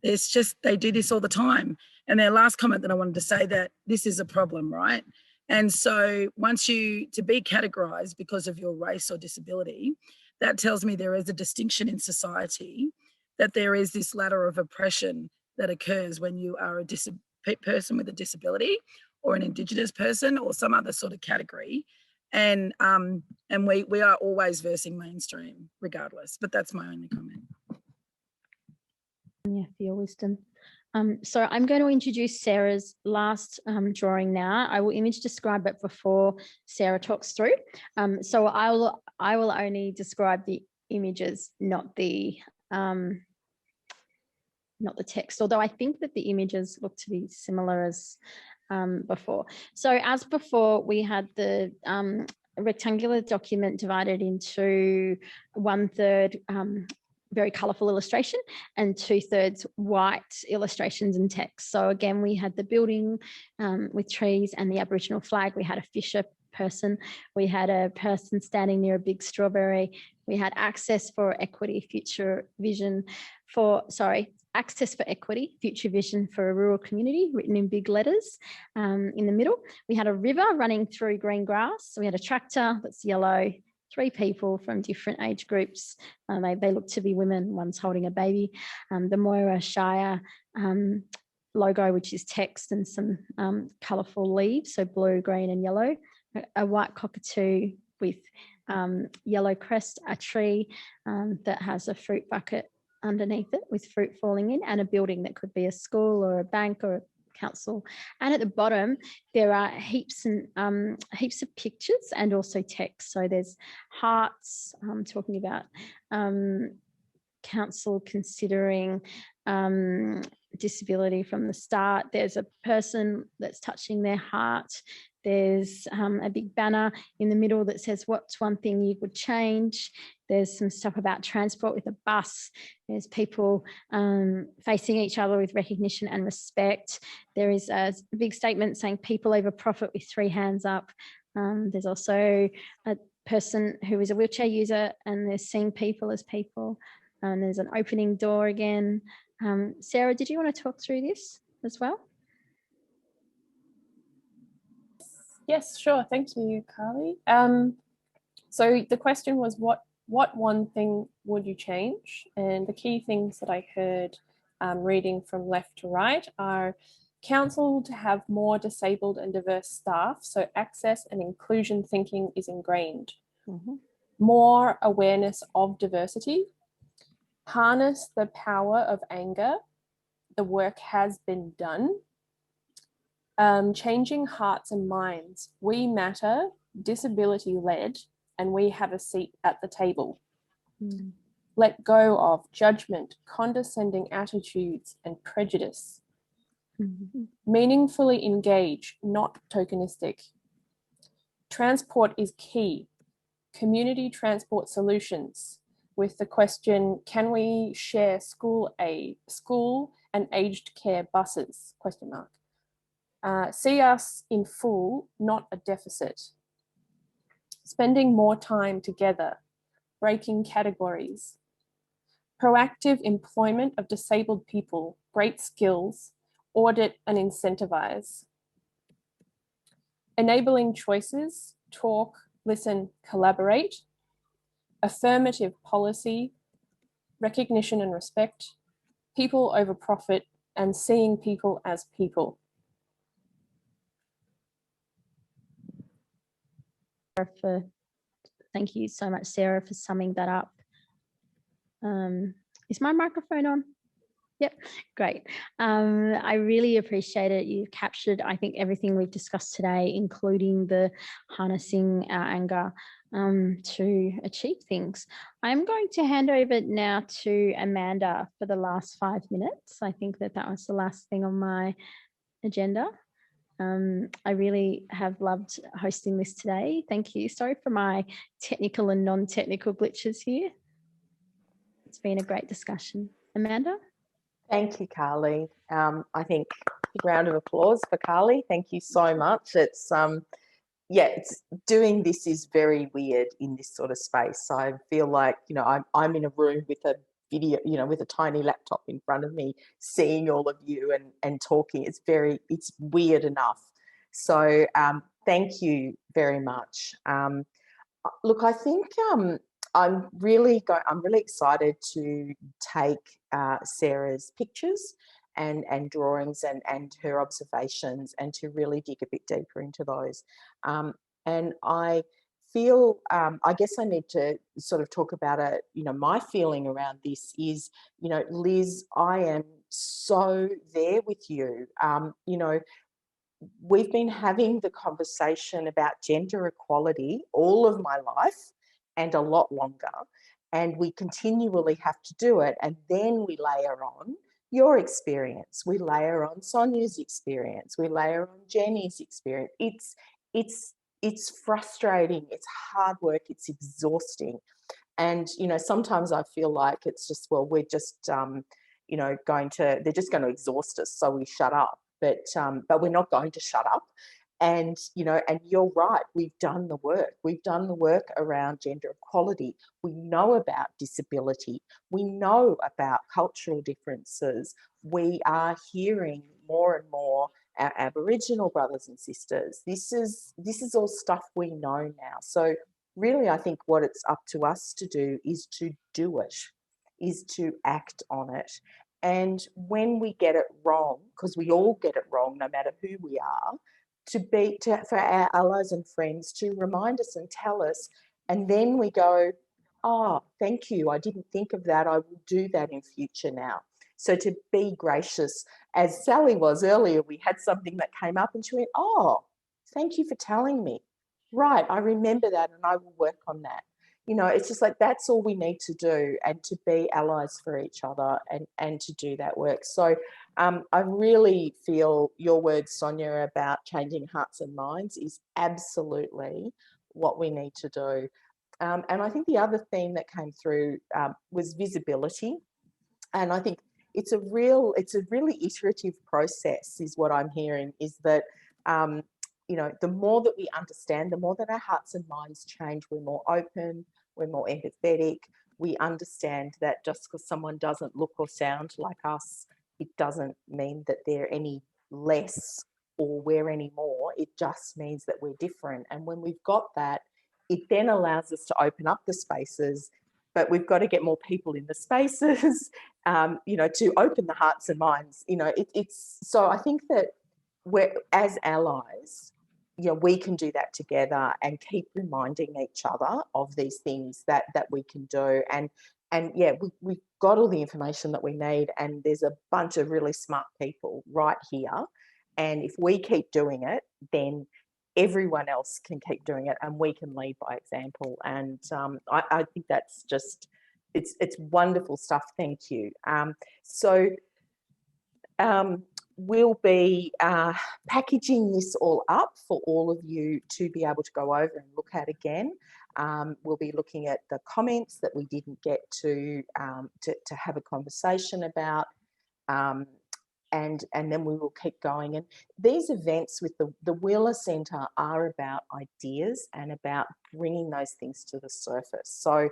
it's just, they do this all the time. And their last comment that I wanted to say that this is a problem, right? And so to be categorised because of your race or disability, that tells me there is a distinction in society, that there is this ladder of oppression that occurs when you are a person with a disability or an Indigenous person or some other sort of category. And we are always versing mainstream regardless, but that's my only comment. Yeah, for your wisdom. So I'm going to introduce Sarah's last drawing now. I will image describe it before Sarah talks through. So I will only describe the images, not the text, although I think that the images look to be similar as before. So as before, we had the rectangular document divided into 1/3 very colourful illustration and 2/3 white illustrations and text. So again, we had the building with trees and the Aboriginal flag. We had a fisher person. We had a person standing near a big strawberry. We had access for equity, future vision access for equity, future vision for a rural community, written in big letters in the middle. We had a river running through green grass. So we had a tractor that's yellow, 3 people from different age groups. They look to be women, one's holding a baby. The Moira Shire logo, which is text and some colourful leaves, so blue, green and yellow. A white cockatoo with yellow crest, a tree that has a fruit bucket underneath it with fruit falling in, and a building that could be a school or a bank or a council. And at the bottom there are heaps of pictures and also text. So there's hearts talking about council considering disability from the start. There's a person that's touching their heart. There's a big banner in the middle that says, what's one thing you would change? There's some stuff about transport with a bus. There's people facing each other with recognition and respect. There is a big statement saying people over profit with 3 hands up. There's also a person who is a wheelchair user and they're seeing people as people. There's an opening door again. Sarah, did you want to talk through this as well? Yes, sure. Thank you, Carly. So the question was, what one thing would you change? And the key things that I heard reading from left to right are council to have more disabled and diverse staff, so access and inclusion thinking is ingrained. More awareness of diversity. Harness the power of anger. The work has been done. Changing hearts and minds. We matter, disability-led, and we have a seat at the table. Let go of judgment, condescending attitudes, and prejudice. Meaningfully engage, not tokenistic. Transport is key. Community transport solutions with the question, can we share school and aged care buses? ? See us in full, not a deficit. Spending more time together, breaking categories. proactive employment of disabled people, great skills, audit and incentivize. Enabling choices, talk, listen, collaborate. Affirmative policy, recognition and respect, people over profit, and seeing people as people. Thank you so much, Sarah, for summing that up. Is my microphone on? Yep, great. I really appreciate it. You've captured, I think, everything we've discussed today, including the harnessing our anger to achieve things. I'm going to hand over now to Amanda for the last 5 minutes. I think that was the last thing on my agenda. I really have loved hosting this today. Thank you. Sorry for my technical and non-technical glitches here. It's been a great discussion. Amanda? Thank you, Carly. I think a round of applause for Carly. Thank you so much. It's doing this is very weird in this sort of space. I feel like, you know, I'm in a room with a video, you know, with a tiny laptop in front of me, seeing all of you and talking. It's weird enough. So thank you very much. Look, I think I'm really excited to take Sarah's pictures and drawings and her observations and to really dig a bit deeper into those. And I feel, I guess I need to sort of talk about it, you know, my feeling around this is, you know, Liz, I am so there with you. You know, we've been having the conversation about gender equality all of my life and a lot longer, and we continually have to do it. And then we layer on your experience, we layer on Sonia's experience, we layer on Jenny's experience. It's frustrating, it's hard work, it's exhausting. And, you know, sometimes I feel like it's just, well, we're just, you know, they're just going to exhaust us, so we shut up. But we're not going to shut up. And, you know, and you're right, we've done the work. We've done the work around gender equality. We know about disability. We know about cultural differences. We are hearing more and more our Aboriginal brothers and sisters. This is all stuff we know now. So really, I think what it's up to us to do is to do it, is to act on it. And when we get it wrong, because we all get it wrong, no matter who we are, for our allies and friends to remind us and tell us, and then we go, oh, thank you, I didn't think of that, I will do that in future now. So to be gracious, as Sally was earlier, we had something that came up and she went, oh, thank you for telling me. Right, I remember that and I will work on that. You know, it's just like that's all we need to do, and to be allies for each other and to do that work. So I really feel your words, Sonia, about changing hearts and minds is absolutely what we need to do. And I think the other theme that came through was visibility. And I think it's a really iterative process is what I'm hearing, is that you know, the more that we understand, the more that our hearts and minds change, we're more open, we're more empathetic. We understand that just because someone doesn't look or sound like us, it doesn't mean that they're any less or we're any more. It just means that we're different. And when we've got that, it then allows us to open up the spaces, but we've got to get more people in the spaces, you know, to open the hearts and minds. You know, so I think that we're, as allies, you know, we can do that together and keep reminding each other of these things that we can do. And yeah, we've got all the information that we need, and there's a bunch of really smart people right here. And if we keep doing it, then everyone else can keep doing it, and we can lead by example. And I think that's just, it's wonderful stuff. Thank you. We'll be packaging this all up for all of you to be able to go over and look at again. We'll be looking at the comments that we didn't get to have a conversation about. and then we will keep going. And these events with the Wheeler Centre are about ideas and about bringing those things to the surface. So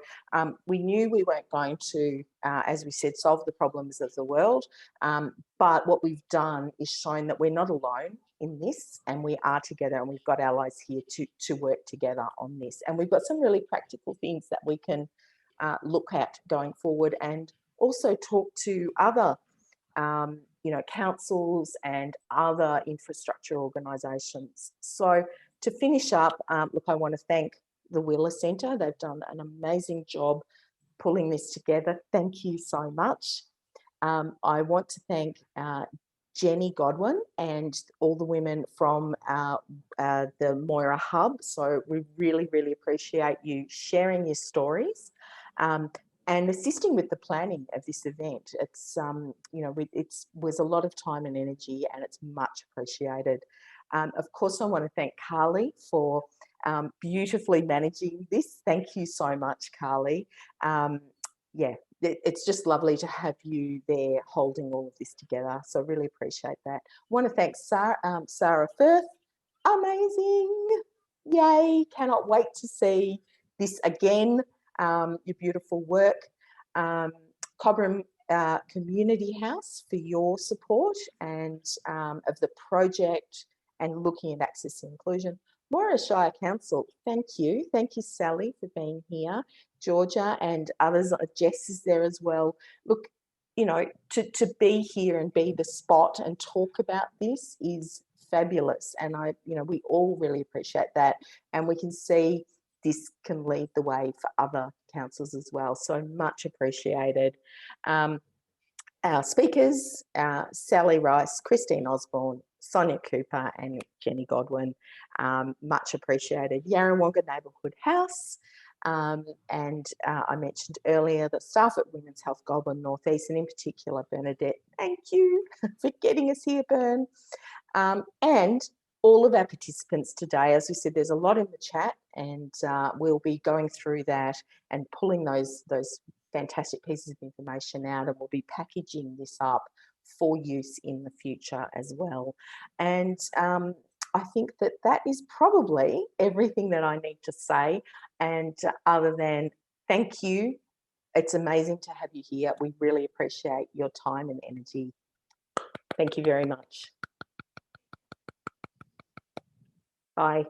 we knew we weren't going to, as we said, solve the problems of the world, but what we've done is shown that we're not alone in this, and we are together, and we've got allies here to work together on this. And we've got some really practical things that we can look at going forward, and also talk to other councils and other infrastructure organisations. So to finish up, look, I want to thank the Wheeler Centre. They've done an amazing job pulling this together. Thank you so much. I want to thank Jenny Godwin and all the women from the Moira Hub. So we really, really appreciate you sharing your stories and assisting with the planning of this event. It's, it was a lot of time and energy, and it's much appreciated. Of course, I want to thank Carly for beautifully managing this. Thank you so much, Carly. It's just lovely to have you there holding all of this together. So really appreciate that. I want to thank Sarah Firth. Amazing. Yay. Cannot wait to see this again. Your beautiful work. Cobram Community House for your support and of the project and looking at access and inclusion. Moira Shire Council, thank you. Thank you, Sally, for being here. Georgia and others, Jess is there as well. Look, to be here and be the spot and talk about this is fabulous. And we all really appreciate that. And we can see this can lead the way for other councils as well. So much appreciated. Our speakers, Sally Rice, Christine Osborne, Sonia Cooper and Jenny Godwin, much appreciated. Yarrawonga Neighbourhood House, and I mentioned earlier the staff at Women's Health Goulburn North East, and in particular Bernadette, thank you for getting us here, Bern. And all of our participants today, as we said, there's a lot in the chat, and we'll be going through that and pulling those fantastic pieces of information out, and we'll be packaging this up for use in the future as well. And I think that is probably everything that I need to say. And other than thank you, it's amazing to have you here. We really appreciate your time and energy. Thank you very much. Bye.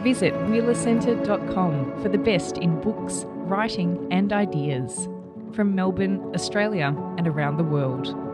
Visit wheelercentre.com for the best in books, writing and ideas from Melbourne, Australia and around the world.